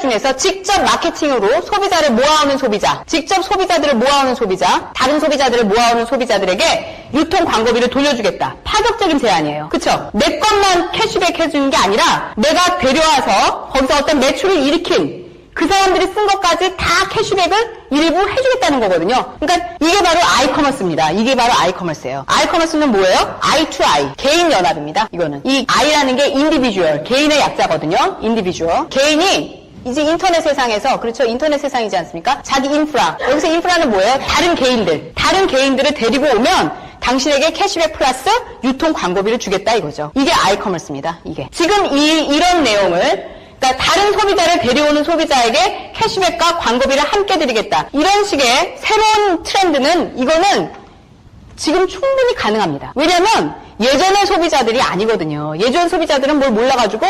중에서 직접 마케팅으로 소비자를 모아오는 소비자, 직접 소비자들을 모아오는 소비자, 다른 소비자들을 모아오는 소비자들에게 유통 광고비를 돌려주겠다. 파격적인 제안이에요. 그쵸? 내 것만 캐시백 해주는 게 아니라 내가 데려와서 거기서 어떤 매출을 일으킨 그 사람들이 쓴 것까지 다 캐시백을 일부 해주겠다는 거거든요. 그러니까 이게 바로 아이커머스입니다. 이게 바로 아이커머스예요. 아이커머스는 뭐예요? I2I, 개인 연합입니다. 이거는. 이 I라는 게 인디비주얼, 개인의 약자거든요. 인디비주얼. 개인이 이제 인터넷 세상에서, 그렇죠? 인터넷 세상이지 않습니까? 자기 인프라. 여기서 인프라는 뭐예요? 다른 개인들을 데리고 오면 당신에게 캐시백 플러스 유통 광고비를 주겠다 이거죠. 이게 아이커머스입니다. 이게. 지금 이런 내용을 그러니까 다른 소비자를 데려오는 소비자에게 캐시백과 광고비를 함께 드리겠다. 이런 식의 새로운 트렌드는 이거는 지금 충분히 가능합니다. 왜냐면 예전의 소비자들이 아니거든요. 예전 소비자들은 뭘 몰라가지고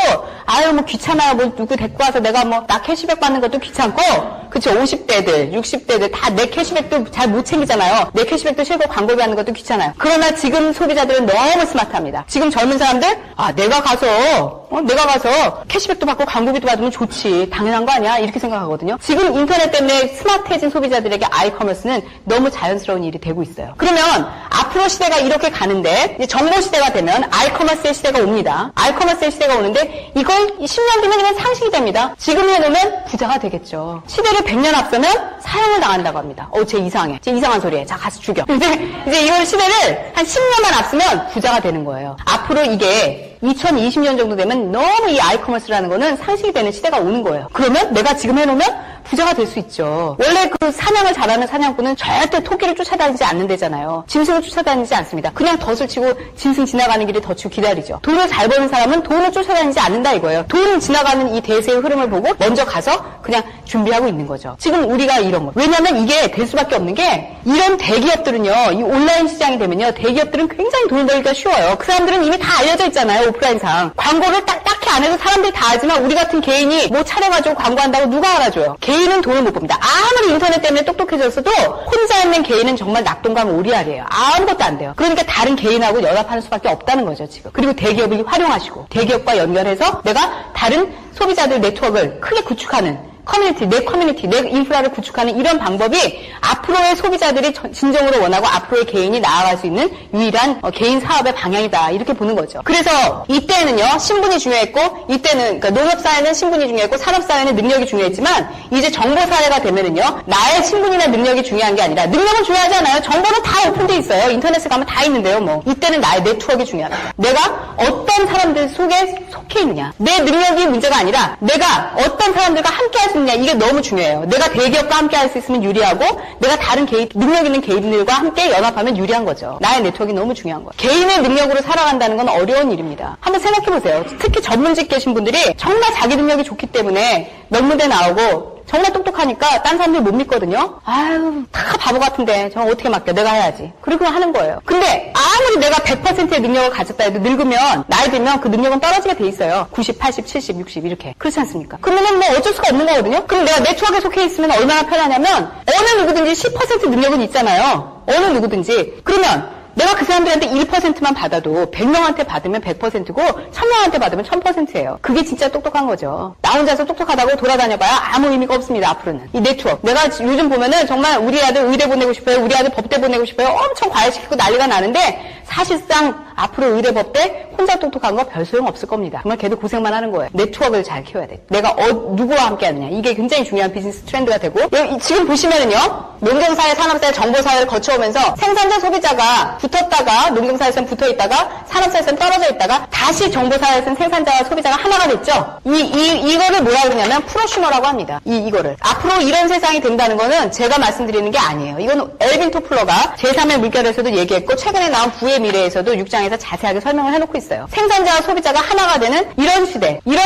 아유 뭐 귀찮아요. 뭐 누구 데리고 와서 내가 뭐 나 캐시백 받는 것도 귀찮고 그쵸 50대들 60대들 다 내 캐시백도 잘 못 챙기잖아요. 내 캐시백도 싫고 광고비 하는 것도 귀찮아요. 그러나 지금 소비자들은 너무 스마트합니다. 지금 젊은 사람들 내가 가서 캐시백도 받고 광고비도 받으면 좋지 당연한 거 아니야 이렇게 생각하거든요. 지금 인터넷 때문에 스마트해진 소비자들에게 아이커머스는 너무 자연스러운 일이 되고 있어요. 그러면 앞으로 시대가 이렇게 가는데 이제 정보 시대가 되면 아이커머스의 시대가 옵니다. 아이커머스의 시대가 오는데 이걸 10년 뒤면 그냥 상식이 됩니다. 지금 해놓으면 부자가 되겠죠. 시대를 100년 앞서면 사형을 당한다고 합니다. 쟤 이상해. 쟤 이상한 소리해. 자 가서 죽여. 이제 이걸 시대를 한 10년만 앞서면 부자가 되는 거예요. 앞으로 이게 2020년 정도 되면 너무 이 아이커머스라는 거는 상식이 되는 시대가 오는 거예요. 그러면 내가 지금 해놓으면 부자가 될 수 있죠. 원래 그 사냥을 잘하는 사냥꾼은 절대 토끼를 쫓아다니지 않는 데잖아요. 짐승을 쫓아다니지 않습니다. 그냥 덫을 치고 짐승 지나가는 길에 덫 치고 기다리죠. 돈을 잘 버는 사람은 돈을 쫓아다니지 않는다 이거예요. 돈 지나가는 이 대세의 흐름을 보고 먼저 가서 그냥 준비하고 있는 거죠. 지금 우리가 이런 거. 왜냐면 이게 될 수밖에 없는 게 이런 대기업들은요. 이 온라인 시장이 되면요. 대기업들은 굉장히 돈을 벌기가 쉬워요. 그 사람들은 이미 다 알려져 있잖아요. 오프라인상. 광고를 딱히 안 해도 사람들이 다 하지만 우리 같은 개인이 뭐 차려가지고 광고한다고 누가 알아줘요. 개인은 돈을 못 법니다. 아무리 인터넷 때문에 똑똑해졌어도 혼자 있는 개인은 정말 낙동강 오리알이에요. 아무것도 안 돼요. 그러니까 다른 개인하고 연합하는 수밖에 없다는 거죠 지금. 그리고 대기업을 활용하시고 대기업과 연결해서 내가 다른 소비자들 네트워크를 크게 구축하는 커뮤니티, 내 인프라를 구축하는 이런 방법이 앞으로의 소비자들이 진정으로 원하고 앞으로의 개인이 나아갈 수 있는 유일한 개인 사업의 방향이다. 이렇게 보는 거죠. 그래서 이때는요, 신분이 중요했고, 이때는, 그러니까 농업사회는 신분이 중요했고, 산업사회는 능력이 중요했지만, 이제 정보사회가 되면은요, 나의 신분이나 능력이 중요한 게 아니라, 능력은 중요하지 않아요. 정보는 다 오픈돼 있어요. 인터넷에 가면 다 있는데요, 뭐. 이때는 나의 네트워크가 중요합니다. 내가 어떤 사람들 속에 속해 있느냐. 내 능력이 문제가 아니라, 내가 어떤 사람들과 함께 할 수 있느냐. 이게 너무 중요해요. 내가 대기업과 함께 할 수 있으면 유리하고, 내가 다른 능력 있는 개인들과 함께 연합하면 유리한 거죠. 나의 네트워크가 너무 중요한 거예요. 개인의 능력으로 살아간다는 건 어려운 일입니다. 한번 생각해보세요. 특히 전문직 계신 분들이 정말 자기 능력이 좋기 때문에 논문대 나오고, 정말 똑똑하니까 딴 사람들 못 믿거든요. 아유 다 바보 같은데 저 어떻게 맡겨 내가 해야지. 그리고 하는 거예요. 근데 아무리 내가 100%의 능력을 가졌다 해도 늙으면 나이 들면 그 능력은 떨어지게 돼 있어요. 90, 80, 70, 60 이렇게. 그렇지 않습니까? 그러면 뭐 어쩔 수가 없는 거거든요. 그럼 내가 네트워크에 속해 있으면 얼마나 편하냐면 어느 누구든지 10% 능력은 있잖아요. 어느 누구든지. 그러면 내가 그 사람들한테 1%만 받아도 100명한테 받으면 100%고 1000명한테 받으면 1000%예요. 그게 진짜 똑똑한 거죠. 나 혼자서 똑똑하다고 돌아다녀봐야 아무 의미가 없습니다. 앞으로는. 이 네트워크. 내가 요즘 보면은 정말 우리 아들 의대 보내고 싶어요. 우리 아들 법대 보내고 싶어요. 엄청 과외시키고 난리가 나는데 사실상 앞으로 의대 법대 혼자 똑똑한 거 별 소용 없을 겁니다. 정말 걔도 고생만 하는 거예요. 네트워크를 잘 키워야 돼. 내가 누구와 함께 하느냐. 이게 굉장히 중요한 비즈니스 트렌드가 되고 지금 보시면은요. 농경사회, 산업사회, 정보사회를 거쳐오면서 생산자 소비자가 붙었다가 농경사회에서는 붙어있다가 산업사회에서는 떨어져 있다가 다시 정보사회에서는 생산자와 소비자가 하나가 됐죠. 이거를 뭐라 그러냐면 프로슈머라고 합니다. 이거를. 앞으로 이런 세상이 된다는 거는 제가 말씀드리는 게 아니에요. 이건 엘빈 토플러가 제3의 물결에서도 얘기했고 최근에 나온 부의 미래에서도 6장에서 자세하게 설명을 해놓고 있어요. 생산자와 소비자가 하나가 되는 이런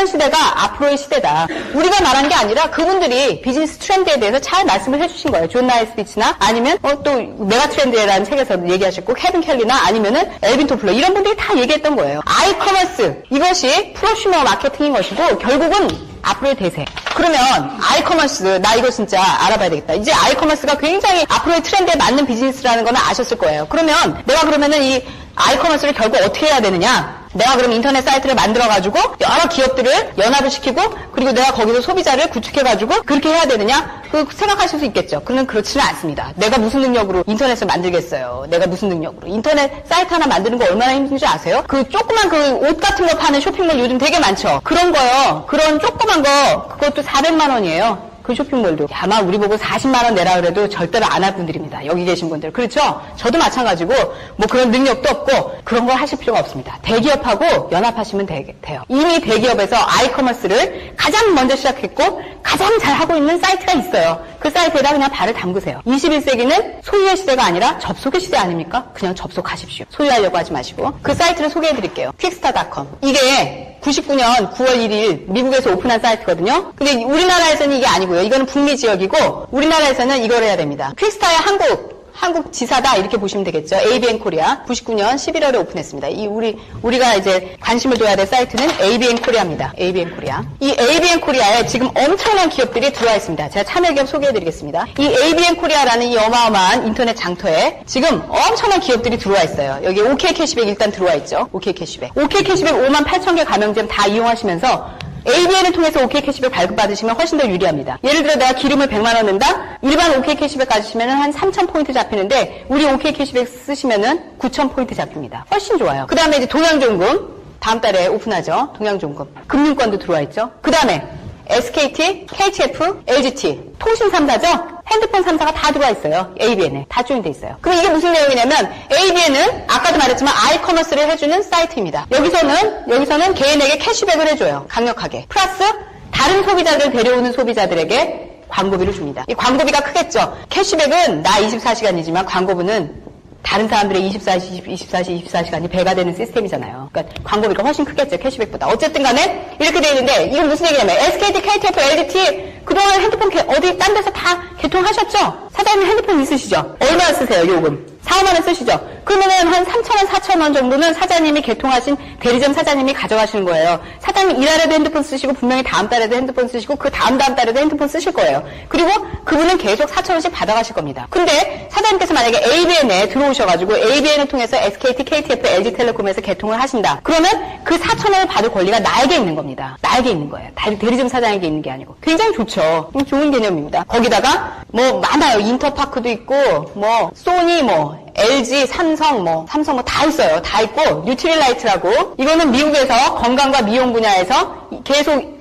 시대가 앞으로의 시대다. 우리가 말한 게 아니라 그분들이 비즈니스 트렌드에 대해서 잘 말씀을 해주신 거예요. 존 나이스비치나 아니면 또 메가트렌드라는 책에서 얘기하셨고 케빈 켈리나 아니면은 엘빈 토플러 이런 분들이 다 얘기했던 거예요. 아이커머스 이것이 프로슈머 마케팅인 것이고 결국은 앞으로의 대세. 그러면 아이커머스 나 이거 진짜 알아봐야 되겠다. 이제 아이커머스가 굉장히 앞으로의 트렌드에 맞는 비즈니스라는 거는 아셨을 거예요. 그러면 내가 그러면은 이 아이커머스를 결국 어떻게 해야 되느냐? 내가 그럼 인터넷 사이트를 만들어가지고 여러 기업들을 연합을 시키고 그리고 내가 거기서 소비자를 구축해가지고 그렇게 해야 되느냐? 생각하실 수 있겠죠. 그러면 그렇지는 않습니다. 내가 무슨 능력으로 인터넷을 만들겠어요? 내가 무슨 능력으로? 인터넷 사이트 하나 만드는 거 얼마나 힘든지 아세요? 그 조그만 그 옷 같은 거 파는 쇼핑몰 요즘 되게 많죠? 그런 거요. 그런 조그만 거, 그것도 400만 원이에요. 그 쇼핑몰도 아마 우리 보고 40만 원 내라 그래도 절대로 안 할 분들입니다. 여기 계신 분들. 그렇죠? 저도 마찬가지고 뭐 그런 능력도 없고 그런 걸 하실 필요가 없습니다. 대기업하고 연합하시면 돼요. 이미 대기업에서 아이커머스를 가장 먼저 시작했고 가장 잘하고 있는 사이트가 있어요. 그 사이트에다 그냥 발을 담그세요. 21세기는 소유의 시대가 아니라 접속의 시대 아닙니까? 그냥 접속하십시오. 소유하려고 하지 마시고. 그 사이트를 소개해드릴게요. quickstar.com. 이게 99년 9월 1일 미국에서 오픈한 사이트거든요. 근데 우리나라에서는 이게 아니고요. 이거는 북미 지역이고 우리나라에서는 이걸 해야 됩니다. 퀵스타의 한국 지사다 이렇게 보시면 되겠죠. ABN 코리아 99년 11월에 오픈했습니다. 우리가 이제 관심을 둬야 될 사이트는 ABN 코리아입니다. ABN 코리아. 이 ABN 코리아에 지금 엄청난 기업들이 들어와 있습니다. 제가 참여 기업 소개해드리겠습니다. 이 ABN 코리아라는 이 어마어마한 인터넷 장터에 지금 엄청난 기업들이 들어와 있어요. 여기 OK 캐시백 일단 들어와 있죠. OK 캐시백 5만 8천 개 가맹점 다 이용하시면서 ABN을 통해서 OK 캐시백 발급받으시면 훨씬 더 유리합니다. 예를 들어 내가 기름을 100만 원 낸다? 일반 OK 캐시백 가지시면 한 3,000포인트 잡히는데 우리 OK 캐시백 쓰시면은 9,000포인트 잡힙니다. 훨씬 좋아요. 그 다음에 이제 동양종금 다음 달에 오픈하죠. 동양종금. 금융권도 들어와 있죠. 그 다음에 SKT, KTF, LGT, 통신 3사죠? 핸드폰 3사가 다 들어와 있어요. ABN에. 다 조인돼 있어요. 그럼 이게 무슨 내용이냐면 ABN은 아까도 말했지만 아이커머스를 해주는 사이트입니다. 여기서는 개인에게 캐시백을 해줘요. 강력하게. 플러스 다른 소비자들 데려오는 소비자들에게 광고비를 줍니다. 이 광고비가 크겠죠. 캐시백은 나 24시간이지만 광고비는 다른 사람들의 24시간이 배가 되는 시스템이잖아요. 그러니까 광고비가 훨씬 크겠죠. 캐시백보다. 어쨌든 간에 이렇게 되어 있는데 이건 무슨 얘기냐면 SKT, KTF, LGT 그동안 핸드폰 어디 딴 데서 다 개통하셨죠? 사장님 핸드폰 있으시죠? 얼마나 쓰세요? 요금? 4, 5만 원 쓰시죠? 그러면은 한 3,000원, 4,000원 정도는 사장님이 개통하신 대리점 사장님이 가져가시는 거예요. 사장님 이달에도 핸드폰 쓰시고 분명히 다음 달에도 핸드폰 쓰시고 그 다음 달에도 핸드폰 쓰실 거예요. 그리고 그분은 계속 4,000원씩 받아가실 겁니다. 근데 사장님께서 만약에 ABN에 들어오셔가지고 ABN을 통해서 SKT, KTF, LG텔레콤에서 개통을 하신다. 그러면 그 4,000원을 받을 권리가 나에게 있는 겁니다. 나에게 있는 거예요. 대리점 사장에게 있는 게 아니고. 굉장히 좋죠. 좋은 개념입니다. 거기다가 뭐 많아요. 인터파크도 있고 뭐 소니 LG, 삼성 다 있어요. 다 있고, 뉴트릴라이트라고. 이거는 미국에서 건강과 미용 분야에서 계속,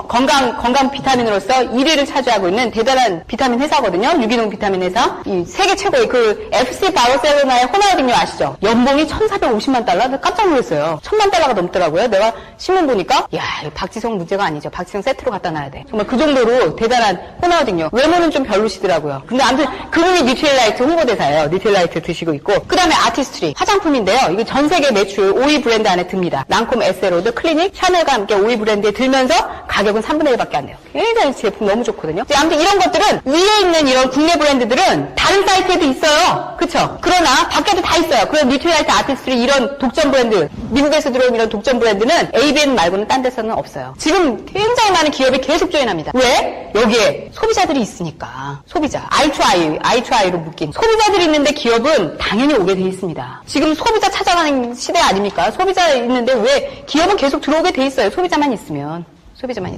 건강 비타민으로서 1위를 차지하고 있는 대단한 비타민 회사거든요. 유기농 비타민 회사. 이 세계 최고의 그 FC 바르셀로나의 호나우딩요 아시죠? 연봉이 1,450만 달러? 깜짝 놀랐어요. 1,000만 달러가 넘더라고요. 내가 신문 보니까, 야, 박지성 문제가 아니죠. 박지성 세트로 갖다 놔야 돼. 정말 그 정도로 대단한 호나우딩요. 외모는 좀 별로시더라고요. 근데 아무튼 그분이 뉴트릴라이트 홍보대사예요. 뉴트릴라이트 드시고 있고. 그 다음에 아티스트리. 화장품인데요. 이거 전 세계 매출 5위 브랜드 안에 듭니다. 랑콤, 에스테로드, 클리닉, 샤넬과 함께 5위 브랜드에 들면서 가격은 3분의 1밖에 안 돼요. 굉장히 제품 너무 좋거든요. 아무튼 이런 것들은 위에 있는 이런 국내 브랜드들은 다른 사이트에도 있어요. 그쵸? 그러나 밖에도 다 있어요. 그럼 뉴트릴라이트 아티스트리 이런 독점 브랜드, 미국에서 들어온 이런 독점 브랜드는 ABN 말고는 딴 데서는 없어요. 지금 굉장히 많은 기업이 계속 조인합니다. 왜? 여기에 소비자들이 있으니까. 소비자. I2I로 묶인. 소비자들이 있는데 기업은 당연히 오게 돼 있습니다. 지금 소비자 찾아가는 시대 아닙니까? 소비자 있는데 왜 기업은 계속 들어오게 돼 있어요. 소비자만 있으면.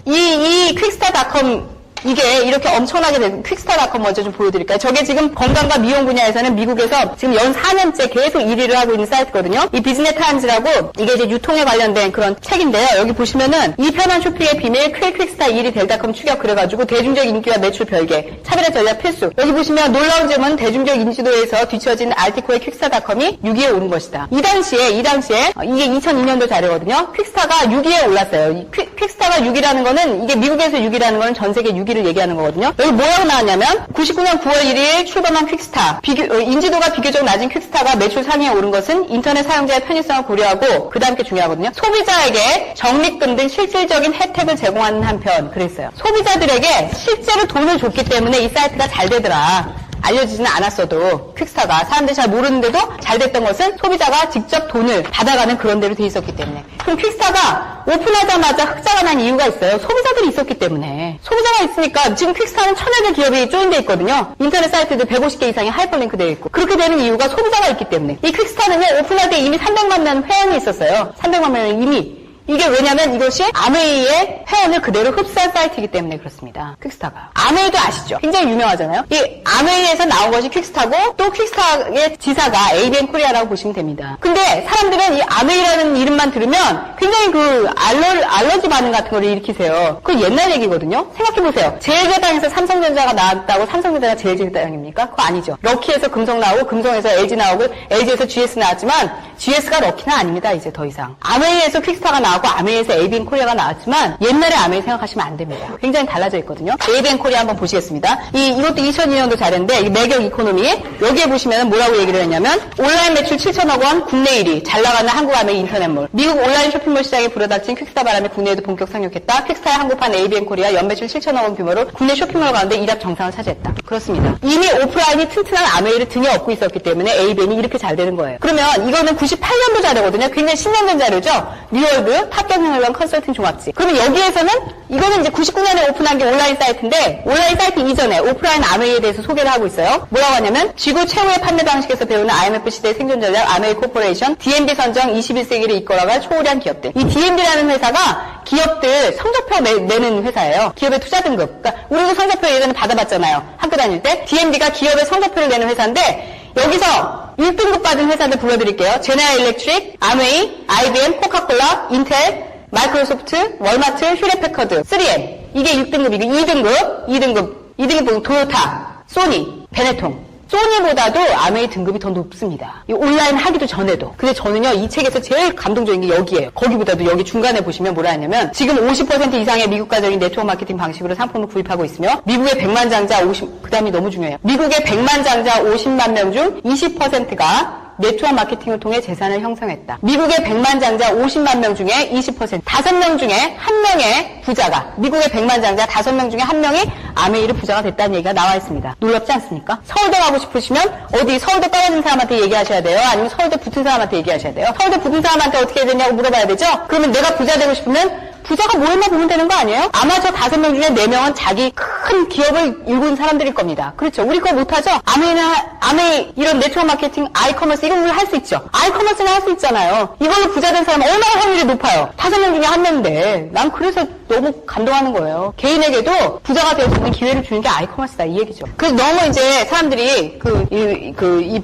이 quickstar.com 이게 이렇게 엄청나게 된 quickstar.com 먼저 좀 보여드릴까요? 저게 지금 건강과 미용 분야에서는 미국에서 지금 연 4년째 계속 1위를 하고 있는 사이트거든요. 이 비즈니스 타임즈라고 이게 이제 유통에 관련된 그런 책인데요. 여기 보시면은 이 편한 쇼핑의 비밀 quickstar 1위 델닷컴 추격 그래가지고 대중적 인기와 매출 별개 차별화 전략 필수. 여기 보시면 놀라운 점은 대중적 인지도에서 뒤처진 알티코의 quickstar.com이 6위에 오른 것이다. 이 당시에 이게 2002년도 자료거든요. quickstar가 6위에 올랐어요. quickstar가 6위라는 거는 이게 미국에서 6위라는 거는 전 세계 6위를 얘기하는 거거든요. 여기 뭐라고 나왔냐면 99년 9월 1일 출범한 퀵스타. 인지도가 비교적 낮은 퀵스타가 매출 상위에 오른 것은 인터넷 사용자의 편의성을 고려하고 그 다음 게 중요하거든요. 소비자에게 적립금 등 실질적인 혜택을 제공하는 한편 그랬어요. 소비자들에게 실제로 돈을 줬기 때문에 이 사이트가 잘 되더라. 알려지지는 않았어도 퀵스타가 사람들이 잘 모르는데도 잘 됐던 것은 소비자가 직접 돈을 받아가는 그런 데로 돼 있었기 때문에. 그럼 퀵스타가 오픈하자마자 흑자가 난 이유가 있어요. 소비자들이 있었기 때문에. 소비자가 있으니까 지금 퀵스타는 1000여 개 기업이 조인되어 있거든요. 인터넷 사이트도 150개 이상이 하이퍼링크 되어 있고. 그렇게 되는 이유가 소비자가 있기 때문에. 이 퀵스타는요, 오픈할 때 이미 300만 명 회원이 있었어요. 300만 명이 이미. 이게 왜냐면 이것이 아메이의 회원을 그대로 흡수한 사이트이기 때문에 그렇습니다. 퀵스타가. 아메이도 아시죠? 굉장히 유명하잖아요. 이 아메이에서 나온 것이 퀵스타고 또 퀵스타의 지사가 ABN 코리아라고 보시면 됩니다. 근데 사람들은 이 아메이라는 이름만 들으면 굉장히 그 알러지 반응 같은 걸 일으키세요. 그건 옛날 얘기거든요. 생각해보세요. 제일제당에서 삼성전자가 나왔다고 삼성전자가 제일제당입니까? 그거 아니죠. 럭키에서 금성 나오고 금성에서 LG 나오고 LG에서 GS 나왔지만 GS가 럭키는 아닙니다. 이제 더 이상. 아메이에서 퀵스타가 나오고 아메이에서 ABN 코리아가 나왔지만 옛날에 아메이 생각하시면 안 됩니다. 굉장히 달라져 있거든요. ABN 코리아 한번 보시겠습니다. 이것도 2002년도 자료인데 이 매격 이코노미 여기에 보시면 뭐라고 얘기를 했냐면 온라인 매출 7천억 원 국내 1위 잘 나가는 한국 아메이 인터넷몰 미국 온라인 쇼핑몰 시장에 불어닥친 퀵스타 바람에 국내에도 본격 상륙했다. 퀵스타의 한국판 ABN 코리아 연매출 7천억 원 규모로 국내 쇼핑몰 가운데 1합 정상을 차지했다. 그렇습니다. 이미 오프라인이 튼튼한 아메이를 등에 업고 있었기 때문에 ABN이 이렇게 잘 되는 거예요. 그러면 이거는 98년도 자료거든요. 굉장히 10년 전 자료죠. 리월드 탑경영관 컨설팅 종합지. 그러면 여기에서는 이거는 이제 99년에 오픈한 게 온라인 사이트인데 온라인 사이트 이전에 오프라인 아메이에 대해서 소개를 하고 있어요. 뭐라고 하냐면 지구 최후의 판매 방식에서 배우는 IMF 시대의 생존 전략 아메이 코퍼레이션 DMB 선정 21세기를 이끌어갈 초월한 기업들. 이 DMB라는 회사가 기업들 성적표 내는 회사예요. 기업의 투자 등급. 그러니까 우리도 성적표 예전에 받아봤잖아요. 학교 다닐 때. DMB가 기업의 성적표를 내는 회사인데 여기서 1등급 받은 회사들 불러드릴게요. 제네럴 일렉트릭, 아메이, IBM, 코카콜라, 인텔, 마이크로소프트, 월마트, 휴레패커드, 3M. 이게 6등급이고 2등급 보면 도요타, 소니, 베네통. 소니보다도 아메이 등급이 더 높습니다. 이 온라인 하기도 전에도. 근데 저는요, 이 책에서 제일 감동적인 게 여기예요. 거기보다도 여기 중간에 보시면 뭐라 하냐면 지금 50% 이상의 미국 가정이 네트워크 마케팅 방식으로 상품을 구입하고 있으며 미국의 100만 장자 그 다음이 너무 중요해요. 미국의 100만 장자 50만 명 중 20%가 네트워크 마케팅을 통해 재산을 형성했다. 미국의 100만 장자 50만 명 중에 20%, 5명 중에 1명의 부자가, 미국의 100만 장자 5명 중에 1명이 아메이를 부자가 됐다는 얘기가 나와 있습니다. 놀랍지 않습니까? 서울대 가고 싶으시면 어디 서울대 떨어진 사람한테 얘기하셔야 돼요? 아니면 서울대 붙은 사람한테 얘기하셔야 돼요? 서울대 붙은 사람한테 어떻게 해야 되냐고 물어봐야 되죠? 그러면 내가 부자 되고 싶으면 부자가 뭐 했나 보면 되는 거 아니에요? 아마 저 5명 중에 4명은 자기 큰 기업을 일군 사람들일 겁니다. 그렇죠? 우리 그거 못하죠? 아메이 이런 네트워크 마케팅, 아이커머스 이런 걸 할 수 있죠. 아이커머스는 할 수 있잖아요. 이걸로 부자 된 사람은 얼마나 확률이 높아요? 5명 중에 1명인데 난 그래서 너무 감동하는 거예요. 개인에게도 부자가 될 수 있는 기회를 주는 게 아이커머스다 이 얘기죠. 그래서 너무 이제 사람들이 이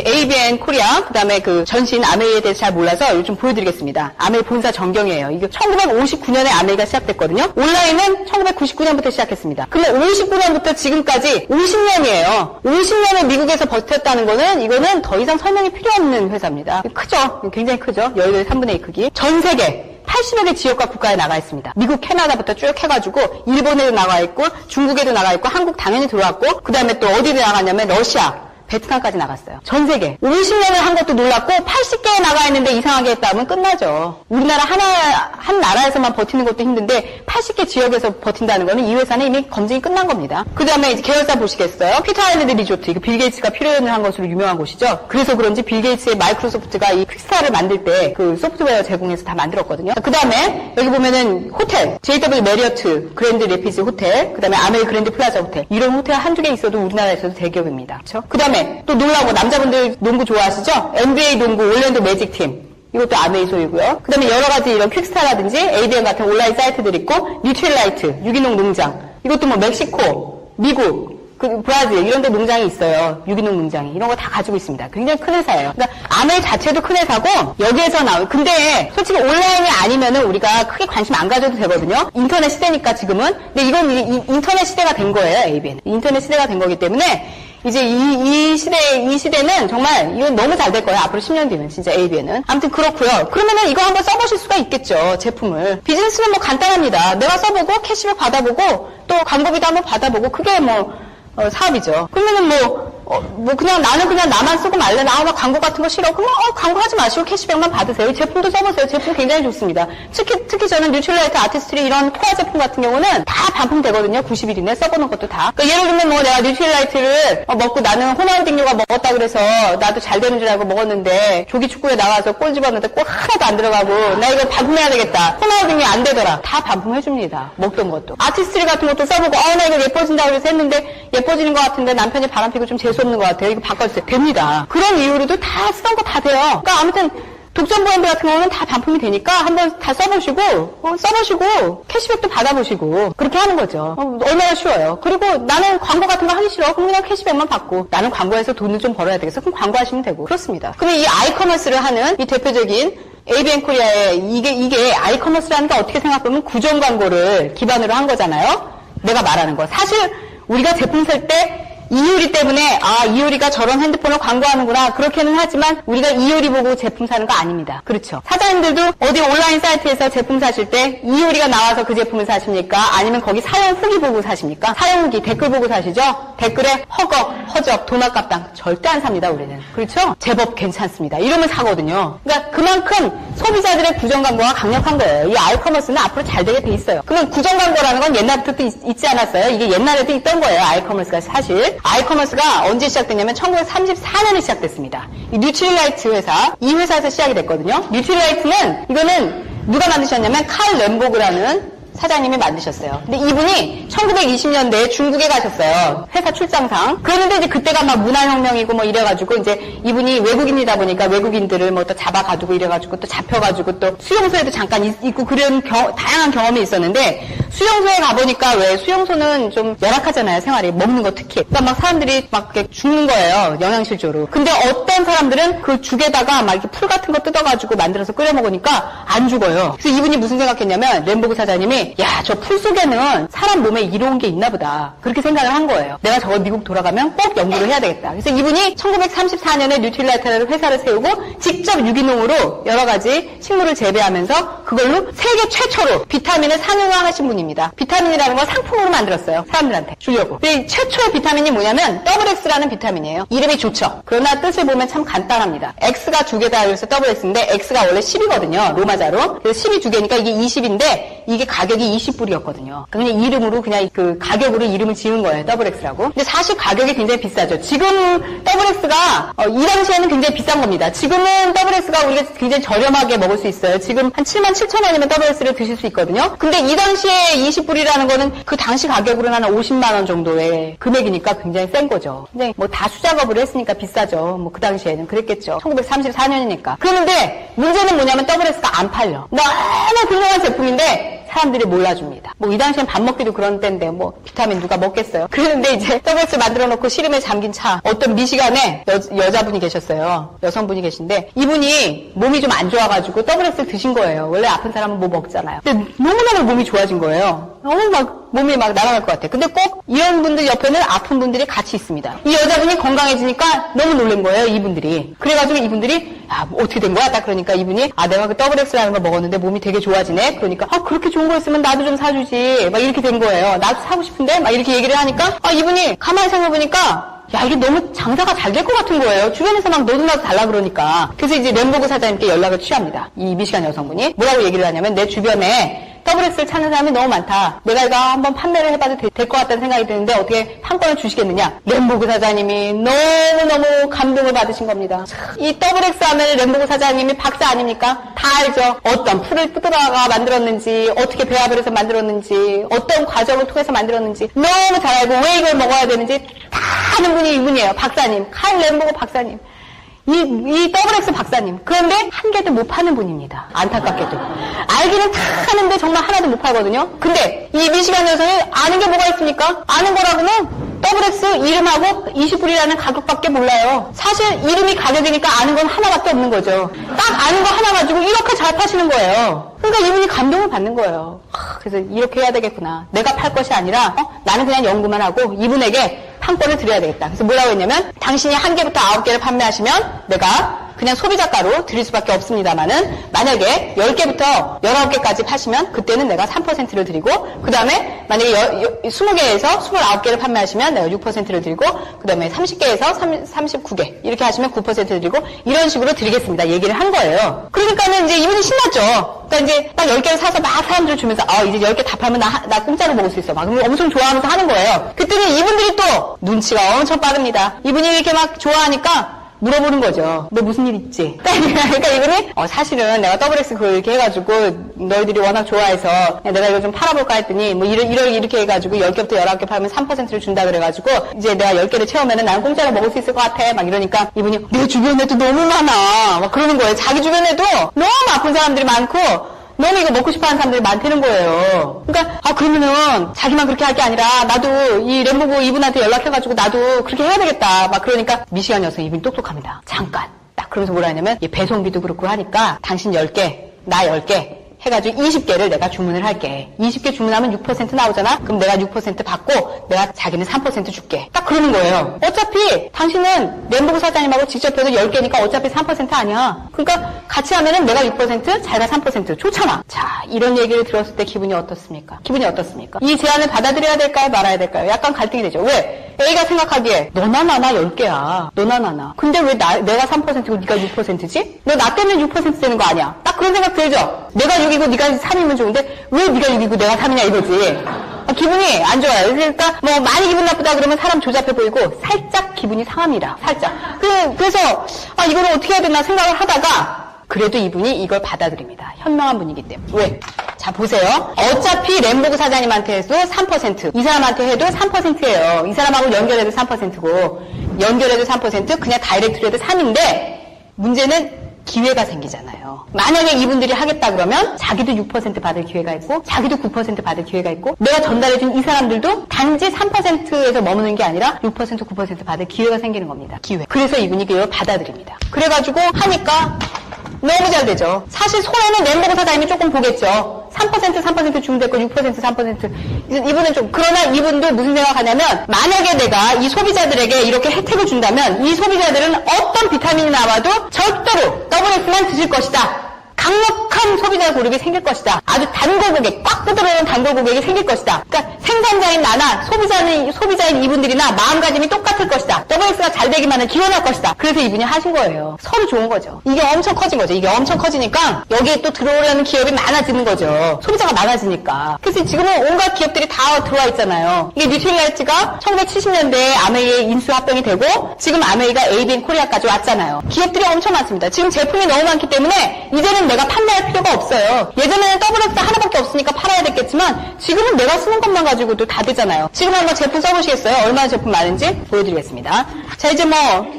ABN 코리아 그다음에 그 전신 아메이에 대해서 잘 몰라서 요즘 보여드리겠습니다. 아메이 본사 전경이에요. 이게 1959년에 아메이가 시작됐거든요. 온라인은 1999년부터 시작했습니다. 그러면 59년부터 지금까지 50년이에요. 50년을 미국에서 버텼다는 거는 이거는 더 이상 설명이 필요 없는 회사입니다. 크죠? 굉장히 크죠? 여의도의 3분의 2 크기. 전 세계 80여 개 지역과 국가에 나가 있습니다. 미국, 캐나다부터 쭉 해가지고 일본에도 나가 있고 중국에도 나가 있고 한국 당연히 들어왔고 그 다음에 또 어디로 나갔냐면 러시아, 베트남까지 나갔어요. 전 세계. 50년을 한 것도 놀랐고 80개에 나가 있는데 이상하게 했다 하면 끝나죠. 우리나라 한 나라에서만 버티는 것도 힘든데 80개 지역에서 버틴다는 거는 이 회사는 이미 검증이 끝난 겁니다. 그 다음에 이제 계열사 보시겠어요? 피터 아일랜드 리조트. 이거 빌 게이츠가 필요를 한 것으로 유명한 곳이죠. 그래서 그런지 빌 게이츠의 마이크로소프트가 이 퀵스타를 만들 때 그 소프트웨어 제공해서 다 만들었거든요. 그 다음에 여기 보면은 호텔. JW 메리어트 그랜드 레피즈 호텔. 그 다음에 아메이 그랜드 플라자 호텔. 이런 호텔 한두 개 있어도 우리나라에서도 대기업입니다. 그렇죠? 그 다음에 또 놀라고 남자분들 농구 좋아하시죠? NBA 농구 올랜도 매직팀. 이것도 아메이 소유고요. 그 다음에 여러 가지 이런 퀵스타라든지 ABN 같은 온라인 사이트들 있고 뉴트릴라이트, 유기농 농장. 이것도 뭐 멕시코, 미국, 브라질 이런 데 농장이 있어요. 유기농 농장이. 이런 거 다 가지고 있습니다. 굉장히 큰 회사예요. 그러니까 아메이 자체도 큰 회사고 여기에서 근데 솔직히 온라인이 아니면은 우리가 크게 관심 안 가져도 되거든요. 인터넷 시대니까 지금은. 근데 이건 인터넷 시대가 된 거예요. ABN. 인터넷 시대가 된 거기 때문에 이제 이 시대는 정말 이건 너무 잘 될 거예요. 앞으로 10년 뒤면 진짜 ABN은. 아무튼 그렇고요. 그러면은 이거 한번 써보실 수가 있겠죠. 제품을. 비즈니스는 뭐 간단합니다. 내가 써보고 캐시백 받아보고 또 광고비도 한번 받아보고 그게 뭐 사업이죠. 그러면은 뭐 뭐 그냥 나는 그냥 나만 쓰고 말래. 나 광고 같은 거 싫어. 그럼 광고 하지 마시고 캐시백만 받으세요. 이 제품도 써보세요. 제품 굉장히 좋습니다. 특히 저는 뉴트릴라이트 아티스트리 이런 코어 제품 같은 경우는 다 반품되거든요. 90일 이내 써보는 것도 다. 그러니까 예를 들면 뭐 내가 뉴트릴라이트를 먹고 나는 호나우딩요가 먹었다 그래서 나도 잘 되는 줄 알고 먹었는데 조기 축구에 나와서 골 집었는데 골 하나도 안 들어가고 나 이거 반품해야 되겠다. 호나우딩요 안 되더라. 다 반품해줍니다. 먹던 것도. 아티스트리 같은 것도 써보고 나 이거 예뻐진다고 그래서 했는데 예뻐지는 것 같은데 남편이 바람피고 좀 재수없는 것 같아요. 이거 바꿔주세요. 됩니다. 그런 이유로도 다 쓰던 거 다 돼요. 그러니까 아무튼 독점 브랜드 같은 경우는 다 반품이 되니까 한번 다 써보시고 캐시백도 받아보시고 그렇게 하는 거죠. 얼마나 쉬워요. 그리고 나는 광고 같은 거 하기 싫어. 그럼 그냥 캐시백만 받고 나는 광고해서 돈을 좀 벌어야 되겠어. 그럼 광고하시면 되고 그렇습니다. 그러면 이 아이커머스를 하는 이 대표적인 ABN 코리아의 이게 아이커머스라는 게 어떻게 생각하면 구정 광고를 기반으로 한 거잖아요. 내가 말하는 거. 사실 우리가 제품 살 때 이효리 때문에 이효리가 저런 핸드폰을 광고하는구나 그렇게는 하지만 우리가 이효리 보고 제품 사는 거 아닙니다. 그렇죠. 사장님들도 어디 온라인 사이트에서 제품 사실 때 이효리가 나와서 그 제품을 사십니까? 아니면 거기 사용 후기 보고 사십니까? 사용 후기 댓글 보고 사시죠? 댓글에 허적, 돈 아깝다 절대 안 삽니다. 우리는. 그렇죠? 제법 괜찮습니다. 이러면 사거든요. 그러니까 그만큼 소비자들의 구정 광고가 강력한 거예요. 이 아이커머스는 앞으로 잘 되게 돼 있어요. 그러면 구정 광고라는 건 옛날부터 있지 않았어요? 이게 옛날에도 있던 거예요. 아이커머스가 사실. 아이커머스가 언제 시작됐냐면 1934년에 시작됐습니다. 이 뉴트릴라이트 회사, 이 회사에서 시작이 됐거든요. 뉴트릴라이트는 이거는 누가 만드셨냐면 칼 렘보그라는 사장님이 만드셨어요. 근데 이분이 1920년대에 중국에 가셨어요. 회사 출장상. 그랬는데 이제 그때가 막 문화혁명이고 뭐 이래가지고 이제 이분이 외국인이다 보니까 외국인들을 뭐 또 잡아가지고 이래가지고 또 잡혀가지고 또 수용소에도 잠깐 있고 그런 다양한 경험이 있었는데 수용소에 가보니까 왜 수용소는 좀 열악하잖아요. 생활이. 먹는 거 특히. 그러니까 막 사람들이 막 이렇게 죽는 거예요. 영양실조로. 근데 어떤 사람들은 그 죽에다가 막 이렇게 풀 같은 거 뜯어가지고 만들어서 끓여 먹으니까 안 죽어요. 그래서 이분이 무슨 생각했냐면 렘보그 사장님이 야, 저 풀 속에는 사람 몸에 이로운 게 있나 보다. 그렇게 생각을 한 거예요. 내가 저거 미국 돌아가면 꼭 연구를 해야 되겠다. 그래서 이분이 1934년에 뉴트릴라이트라는 회사를 세우고 직접 유기농으로 여러 가지 식물을 재배하면서 그걸로 세계 최초로 비타민을 상용화하신 분입니다. 비타민이라는 걸 상품으로 만들었어요. 사람들한테 주려고. 근데 최초의 비타민이 뭐냐면 XX라는 비타민이에요. 이름이 좋죠. 그러나 뜻을 보면 참 간단합니다. X가 두 개다 그래서 XX인데 X가 원래 10이거든요. 로마자로. 그래서 10이 두 개니까 이게 20인데 이게 가격이 20불이었거든요. 그냥 이름으로 그냥 그 가격으로 이름을 지은 거예요. XX라고. 근데 사실 가격이 굉장히 비싸죠. 지금 XX가 이 당시에는 굉장히 비싼 겁니다. 지금은 XX가 우리가 굉장히 저렴하게 먹을 수 있어요. 지금 한 77,000원이면 XX를 드실 수 있거든요. 근데 이 당시에 20불이라는 거는 그 당시 가격으로는 한 50만 원 정도의 금액이니까 굉장히 센 거죠. 근데 뭐 다 수작업을 했으니까 비싸죠. 뭐 그 당시에는 그랬겠죠. 1934년이니까. 그런데 문제는 뭐냐면 XX가 안 팔려. 너무 훌륭한 제품인데 사람들이 몰라줍니다. 뭐 이 당시엔 밥 먹기도 그런 때인데 뭐 비타민 누가 먹겠어요. 그런데 이제 XX 만들어 놓고 시름에 잠긴 차 어떤 미시간에 여자분이 계셨어요. 여성분이 계신데 이분이 몸이 좀 안 좋아가지고 XX를 드신 거예요. 원래 아픈 사람은 뭐 먹잖아요. 근데 너무너무 몸이 좋아진 거예요. 너무 막 몸이 막 날아갈 것 같아요. 근데 꼭 이런 분들 옆에는 아픈 분들이 같이 있습니다. 이 여자분이 건강해지니까 너무 놀란 거예요. 이분들이. 그래가지고 이분들이 뭐 어떻게 된 거야? 딱 그러니까 이분이 내가 그 XX라는 걸 먹었는데 몸이 되게 좋아지네. 그러니까 그렇게 좋은 거 있으면 나도 좀 사주지. 막 이렇게 된 거예요. 나도 사고 싶은데 막 이렇게 얘기를 하니까 이분이 가만히 생각해보니까 야, 이게 너무 장사가 잘 될 것 같은 거예요. 주변에서 막 너도 나도 달라 그러니까. 그래서 이제 렘보그 사장님께 연락을 취합니다. 이 미시간 여성분이. 뭐라고 얘기를 하냐면 내 주변에 XX를 찾는 사람이 너무 많다. 내가 이거 한번 판매를 해봐도 될 것 같다는 생각이 드는데 어떻게 판권을 주시겠느냐. 렘보그 사장님이 너무너무 감동을 받으신 겁니다. 이 XX 하면 렘보그 사장님이 박사 아닙니까? 다 알죠. 어떤 풀을 뜯어다가 만들었는지 어떻게 배합을 해서 만들었는지 어떤 과정을 통해서 만들었는지 너무 잘 알고 왜 이걸 먹어야 되는지 다 아는 분이 이분이에요. 박사님. 칼 렘보그 박사님. 이 XX 박사님. 그런데 한 개도 못 파는 분입니다. 안타깝게도. 알기는 다 하는데 정말 하나도 못 팔거든요. 근데 이 미시간 여성이 아는 게 뭐가 있습니까? 아는 거라고는 XX 이름하고 20불이라는 가격밖에 몰라요. 사실 이름이 가격이니까 아는 건 하나밖에 없는 거죠. 딱 아는 거 하나 가지고 이렇게 잘 파시는 거예요. 그러니까 이분이 감동을 받는 거예요. 그래서 이렇게 해야 되겠구나. 내가 팔 것이 아니라 나는 그냥 연구만 하고 이분에게 판권을 드려야 되겠다. 그래서 뭐라고 했냐면 당신이 1개부터 9개를 판매하시면 내가 그냥 소비자가로 드릴 수밖에 없습니다만은 만약에 10개부터 19개까지 파시면 그때는 내가 3%를 드리고 그 다음에 만약에 20개에서 29개를 판매하시면 내가 6%를 드리고 그 다음에 30개에서 39개 이렇게 하시면 9%를 드리고 이런 식으로 드리겠습니다. 얘기를 한 거예요. 그러니까는 이제 이분이 신났죠. 그러니까 이제 딱 10개를 사서 막 사람들 주면서 이제 10개 다 팔면 나 공짜로 먹을 수 있어. 막 엄청 좋아하면서 하는 거예요. 그랬더니 이분들이 또 눈치가 엄청 빠릅니다. 이분이 이렇게 막 좋아하니까 물어보는 거죠. 너 무슨 일 있지? 그러니까 이분이 사실은 내가 더블엑스 그걸 이렇게 해가지고 너희들이 워낙 좋아해서 내가 이거 좀 팔아볼까 했더니 뭐 이렇게 해가지고 10개부터 19개 팔면 3%를 준다 그래가지고 이제 내가 10개를 채우면은 나는 공짜로 먹을 수 있을 것 같아. 막 이러니까 이분이 내 주변에도 너무 많아. 막 그러는 거예요. 자기 주변에도 너무 아픈 사람들이 많고 너무 이거 먹고 싶어하는 사람들이 많다는 거예요. 그러니까 그러면은 자기만 그렇게 할 게 아니라 나도 이 램보고 이분한테 연락해가지고 나도 그렇게 해야 되겠다. 막 그러니까 미시간 여성 이분이 똑똑합니다. 잠깐 딱 그러면서 뭐라 하냐면 배송비도 그렇고 하니까 당신 10개 나 10개 해가지고 20개를 내가 주문을 할게. 20개 주문하면 6% 나오잖아? 그럼 내가 6% 받고 내가 자기는 3% 줄게. 딱 그러는 거예요. 어차피 당신은 램보고 사장님하고 직접 해도 10개니까 어차피 3% 아니야. 그러니까 같이 하면은 내가 6% 자기가 3% 좋잖아. 자, 이런 얘기를 들었을 때 기분이 어떻습니까? 이 제안을 받아들여야 될까요? 말아야 될까요? 약간 갈등이 되죠. 왜? A가 생각하기에 너나 나나 10개야. 너나 나나. 근데 왜 내가 3%고 네가 6%지? 너 나 때문에 6% 되는 거 아니야. 딱 그런 생각 들죠? 내가 6이고 네가 3이면 좋은데 왜 네가 6이고 내가 3이냐 이거지. 기분이 안 좋아요. 그러니까 뭐 많이 기분 나쁘다 그러면 사람 조잡해 보이고 살짝 기분이 상합니다. 살짝. 그래서 이거를 어떻게 해야 되나 생각을 하다가 그래도 이분이 이걸 받아들입니다. 현명한 분이기 때문에. 왜? 자, 보세요. 어차피 램보그 사장님한테 해도 3%, 이 사람한테 해도 3%예요. 이 사람하고 연결해도 3%고, 연결해도 3%, 그냥 다이렉트로 해도 3인데, 문제는 기회가 생기잖아요. 만약에 이분들이 하겠다 그러면 자기도 6% 받을 기회가 있고 자기도 9% 받을 기회가 있고 내가 전달해준 이 사람들도 단지 3%에서 머무는 게 아니라 6%, 9% 받을 기회가 생기는 겁니다. 기회. 그래서 이분이 이걸 받아들입니다. 그래가지고 하니까 너무 잘 되죠. 사실 손해는 램보그 사장님이 조금 보겠죠. 3% 주면 됐고 6% 3% 이분은 좀 그러나 이분도 무슨 생각하냐면 만약에 내가 이 소비자들에게 이렇게 혜택을 준다면 이 소비자들은 어떤 비타민이 나와도 절대로 더블엑스만 드실 것이다. 강력한 소비자 고립이 생길 것이다. 아주 단골 고객, 꽉 부드러운 단골 고객이 생길 것이다. 그러니까 생산자인 나나 소비자인 이분들이나 마음가짐이 똑같을 것이다. 더블엑스가 잘 되기만을 기원할 것이다. 그래서 이분이 하신 거예요. 서로 좋은 거죠. 이게 엄청 커진 거죠. 이게 엄청 커지니까 여기에 또 들어오려는 기업이 많아지는 거죠. 소비자가 많아지니까. 그래서 지금은 온갖 기업들이 다 들어와 있잖아요. 이게 뉴트릴라이트가 1970년대에 아메이에 인수 합병이 되고 지금 아메이가 ABN 코리아까지 왔잖아요. 기업들이 엄청 많습니다. 지금 제품이 너무 많기 때문에 이제는 내가 판매할 필요가 없어요. 예전에는 더블엑스 하나밖에 없으니까 팔아야 됐겠지만 지금은 내가 쓰는 것만 가지고도 다 되잖아요. 지금 한번 제품 써보시겠어요? 얼마나 제품 많은지 보여드리겠습니다. 자, 이제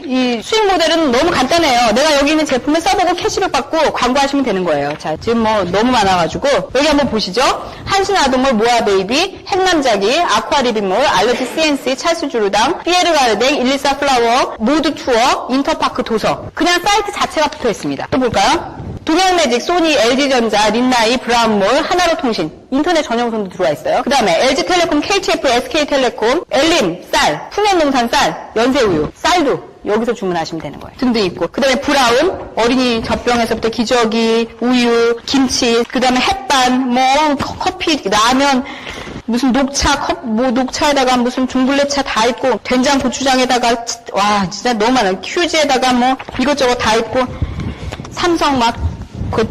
이 수익 모델은 너무 간단해요. 내가 여기 있는 제품을 써보고 캐시백 받고 광고하시면 되는 거예요. 자, 지금 너무 많아가지고 여기 한번 보시죠. 한신아동몰, 모아베이비, 핵남자기, 아쿠아리빙몰, 알러지 CNC, 찰스주루당, 피에르 가르댕, 114 플라워, 모두 투어, 인터파크 도서. 그냥 사이트 자체가 붙어 있습니다. 또 볼까요? 동양매직, 소니, LG전자, 린나이, 브라운몰, 하나로통신, 인터넷 전용선도 들어와 있어요. 그 다음에 LG텔레콤, KTF, SK텔레콤, 엘림, 쌀, 풍년농산 쌀, 연세우유, 쌀도 여기서 주문하시면 되는 거예요. 등등 있고. 그 다음에 브라운, 어린이 젖병에서부터 기저귀, 우유, 김치, 그 다음에 햇반, 커피, 라면, 무슨 녹차에다가 무슨 중불레차 다 있고, 된장 고추장에다가, 와, 진짜 너무 많아요. 휴지에다가 이것저것 다 있고, 삼성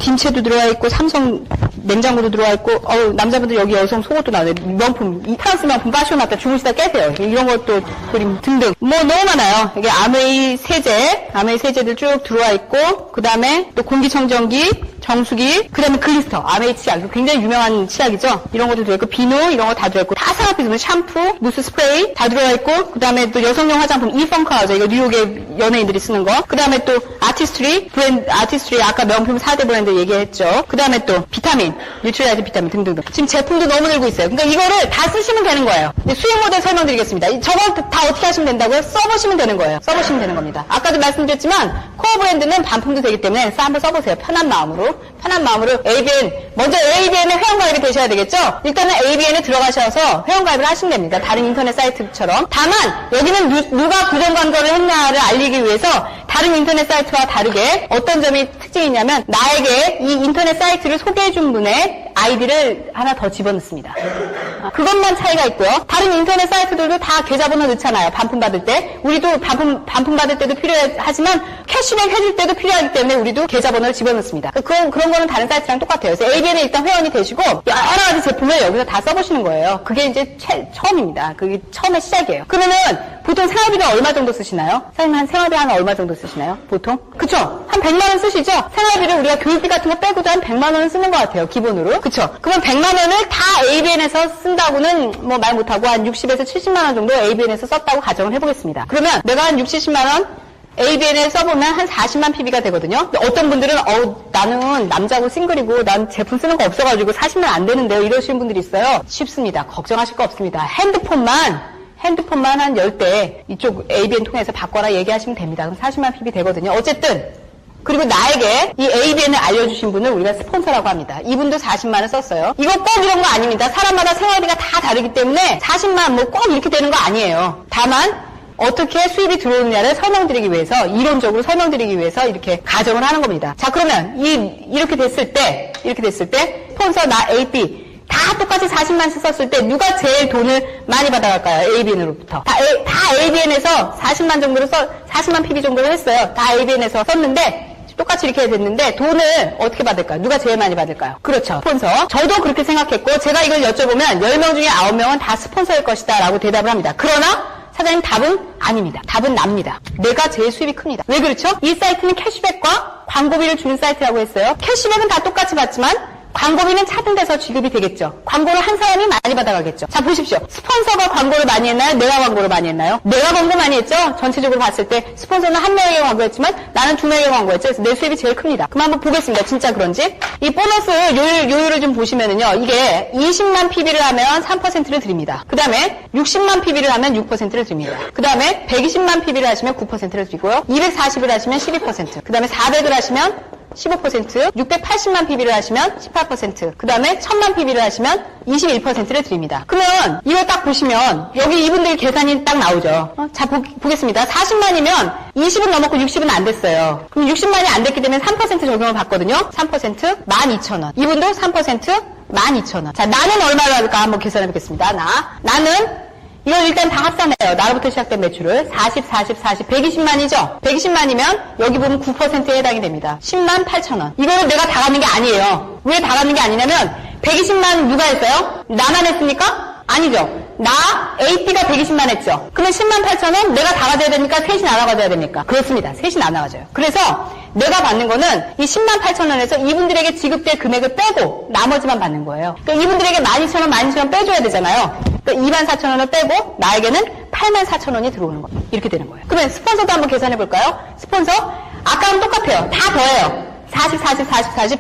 딘체도 들어와 있고, 삼성 냉장고도 들어와 있고, 남자분들 여기 여성 속옷도 나와요. 명품, 프랑스 명품 파쇼나타 주무시다 깨세요. 이런 것도 그림 등등. 너무 많아요. 이게 아메이 세제들 쭉 들어와 있고, 그 다음에 또 공기청정기, 정수기, 그 다음에 글리스터, 아메이 치약. 굉장히 유명한 치약이죠. 이런 것도 들어있고, 비누, 이런 거 다 들어있고, 다 생각해보면 샴푸, 무스 스프레이 다 들어있고, 그 다음에 또 여성용 화장품, 이펑카죠. 이거 뉴욕의 연예인들이 쓰는 거. 그 다음에 또 아티스트리 아까 명품 4대 브랜드 얘기했죠. 그 다음에 또 비타민, 뉴트리라이트 비타민 등등등. 지금 제품도 너무 늘고 있어요. 그러니까 이거를 다 쓰시면 되는 거예요. 수익 모델 설명드리겠습니다. 저거 다 어떻게 하시면 된다고요? 써보시면 되는 거예요. 써보시면 되는 겁니다. 아까도 말씀드렸지만, 코어 브랜드는 반품도 되기 때문에 한번 써보세요. 편한 마음으로 ABN, 먼저 ABN에 회원가입이 되셔야 되겠죠? 일단은 ABN에 들어가셔서 회원가입을 하시면 됩니다. 다른 인터넷 사이트처럼. 다만 여기는 누가 구독 광고를 했냐를 알리기 위해서 다른 인터넷 사이트와 다르게 어떤 점이 특징이 있냐면 나에게 이 인터넷 사이트를 소개해준 분의 아이디를 하나 더 집어넣습니다. 그것만 차이가 있고요. 다른 인터넷 사이트들도 다 계좌번호 넣잖아요. 반품받을 때. 우리도 반품받을 때도 필요하지만 캐시백 해줄 때도 필요하기 때문에 우리도 계좌번호를 집어넣습니다. 그런 거는 다른 사이트랑 똑같아요. 그래서 ABN에 일단 회원이 되시고 여러 가지 제품을 여기서 다 써보시는 거예요. 그게 이제 처음입니다. 그게 처음의 시작이에요. 그러면은 보통 생활비가 얼마 정도 쓰시나요? 사장님 생활비 한 얼마 정도 쓰시나요? 보통? 그쵸? 한 100만 원 쓰시죠? 생활비를 우리가 교육비 같은 거 빼고도 한 100만 원은 쓰는 것 같아요. 기본으로. 그쵸? 그러면 100만 원을 다 ABN에서 쓴다고는 뭐 말 못하고 한 60에서 70만 원 정도 ABN에서 썼다고 가정을 해보겠습니다. 그러면 내가 한 60, 70만 원 ABN에 써보면 한 40만 PB가 되거든요. 어떤 분들은 나는 남자고 싱글이고 난 제품 쓰는 거 없어가지고 40만 안 되는데요. 이러시는 분들이 있어요. 쉽습니다. 걱정하실 거 없습니다. 핸드폰만 한 10대 이쪽 ABN 통해서 바꿔라 얘기하시면 됩니다. 그럼 40만 PB 되거든요. 어쨌든 그리고 나에게 이 ABN을 알려주신 분을 우리가 스폰서라고 합니다. 이분도 40만 원 썼어요. 이거 꼭 이런 거 아닙니다. 사람마다 생활비가 다 다르기 때문에 40만 뭐 꼭 이렇게 되는 거 아니에요. 다만 어떻게 수입이 들어오느냐를 설명드리기 위해서 이론적으로 설명드리기 위해서 이렇게 가정을 하는 겁니다. 자 그러면 이렇게 됐을 때 스폰서 나 AP 다 똑같이 40만씩 썼을 때 누가 제일 돈을 많이 받아갈까요? ABN으로부터. 다 ABN에서 40만 PB 정도를 했어요. 다 ABN에서 썼는데 똑같이 이렇게 됐는데 돈을 어떻게 받을까요? 누가 제일 많이 받을까요? 그렇죠. 스폰서. 저도 그렇게 생각했고 제가 이걸 여쭤보면 10명 중에 9명은 다 스폰서일 것이다 라고 대답을 합니다. 그러나 사장님 답은 아닙니다. 답은 납니다. 내가 제일 수입이 큽니다. 왜 그렇죠? 이 사이트는 캐시백과 광고비를 주는 사이트라고 했어요. 캐시백은 다 똑같이 받지만 광고비는 차등돼서 지급이 되겠죠. 광고를 한 사람이 많이 받아가겠죠. 자 보십시오. 스폰서가 광고를 많이 했나요? 내가 광고를 많이 했나요? 내가 광고 많이 했죠. 전체적으로 봤을 때 스폰서는 한 명에게 광고했지만 나는 2명에게 광고했죠. 그래서 내 수입이 제일 큽니다. 그럼 한번 보겠습니다. 진짜 그런지. 이 보너스 요율을 좀 보시면은요. 이게 20만 PB를 하면 3%를 드립니다. 그 다음에 60만 PB를 하면 6%를 드립니다. 그 다음에 120만 PB를 하시면 9%를 드리고요. 240을 하시면 12%. 그 다음에 400을 하시면 15%, 680만 PB를 하시면 18%, 그 다음에 1000만 PB를 하시면 21%를 드립니다. 그러면 이걸 딱 보시면 여기 이분들 계산이 딱 나오죠. 자 보겠습니다. 40만이면 20은 넘었고 60은 안 됐어요. 그럼 60만이 안 됐기 때문에 3% 적용을 받거든요. 3% 12,000원. 이분도 3% 12,000원. 자 나는 얼마를 받을까 한번 계산해 보겠습니다. 나는 이걸 일단 다 합산해요. 나로부터 시작된 매출을 40, 120만이죠? 120만이면 여기 보면 9%에 해당이 됩니다. 10만 8천원. 이거는 내가 다 갖는 게 아니에요. 왜 다 갖는 게 아니냐면 120만 누가 했어요? 나만 했습니까? 아니죠. 나 AP가 120만 했죠. 그러면 10만 8천원 내가 다 가져야 됩니까? 셋이 나눠 가져야 됩니까? 그렇습니다. 셋이 나눠 가져요. 그래서 내가 받는 거는 이 10만 8천원에서 이분들에게 지급될 금액을 빼고 나머지만 받는 거예요. 그러니까 이분들에게 12,000원 빼줘야 되잖아요. 그러니까 24,000원을 빼고 나에게는 84,000원이 들어오는 거예요. 이렇게 되는 거예요. 그러면 스폰서도 한번 계산해 볼까요? 스폰서 아까랑 똑같아요. 다 더해요. 40,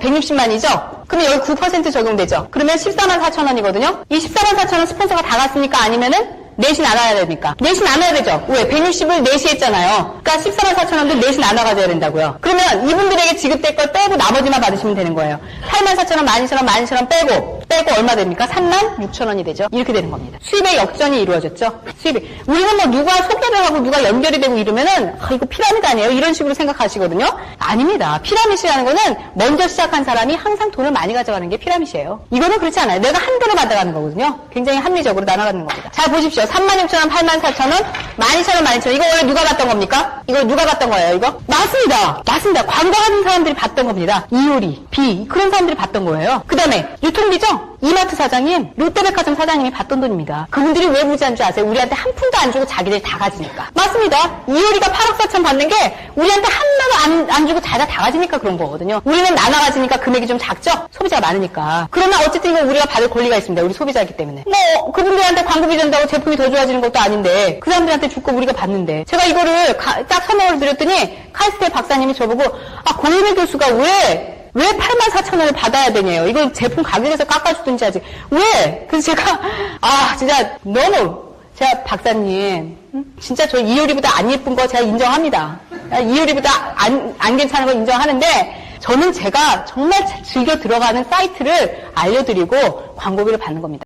160만이죠? 그러면 여기 9% 적용되죠? 그러면 14만 4천원이거든요? 이 14만 4천원 스폰서가 다 갔으니까 아니면은 넷이 나눠야 됩니까? 넷이 나눠야 되죠? 왜? 160을 넷이 했잖아요. 그러니까 14만 4천원도 넷이 나눠 가져야 된다고요. 그러면 이분들에게 지급될 걸 빼고 나머지만 받으시면 되는 거예요. 8만 4천원, 12,000원 빼고 얼마 됩니까? 3만 6천원이 되죠? 이렇게 되는 겁니다. 수입의 역전이 이루어졌죠? 수입이. 우리는 뭐 누가 소개를 하고 누가 연결이 되고 이러면은 이거 피라미드 아니에요? 이런 식으로 생각하시거든요? 아닙니다. 피라미드라는 거는 먼저 시작한 사람이 항상 돈을 많이 가져가는 게 피라미드예요. 이거는 그렇지 않아요. 내가 한도로 받아가는 거거든요. 굉장히 합리적으로 나눠가는 겁니다. 자 보십시오. 36,000원, 84,000원, 12,000원, 12,000원. 이거 원래 누가 받던 겁니까? 이거 누가 받던 거예요, 이거? 맞습니다. 광고하는 사람들이 받던 겁니다. 이효리, 그런 사람들이 받던 거예요. 그 다음에 유통비죠? 이마트 사장님, 롯데백화점 사장님이 받던 돈입니다. 그분들이 왜 부자인 줄 아세요? 우리한테 한 푼도 안 주고 자기들이 다 가지니까. 맞습니다. 이효리가 8억 4천 받는 게 우리한테 한나도 안 주고 자기가 다 가지니까 그런 거거든요. 우리는 나눠 가지니까 금액이 좀 작죠? 소비자가 많으니까. 그러나 어쨌든 이거 우리가 받을 권리가 있습니다. 우리 소비자이기 때문에. 뭐 그분들한테 광고비 준다고 제품이 더 좋아지는 것도 아닌데 그 사람들한테 줄 거 우리가 받는데 제가 이거를 딱 설명을 드렸더니 카이스트 박사님이 저보고 고유미 교수가 왜 84,000원을 받아야 되냐요. 이거 제품 가격에서 깎아주든지 하지. 왜? 그래서 제가 진짜 너무 제가 박사님 진짜 저 이효리보다 안 예쁜 거 제가 인정합니다. 이효리보다 안 괜찮은 거 인정하는데 저는 제가 정말 즐겨 들어가는 사이트를 알려드리고 광고비를 받는 겁니다.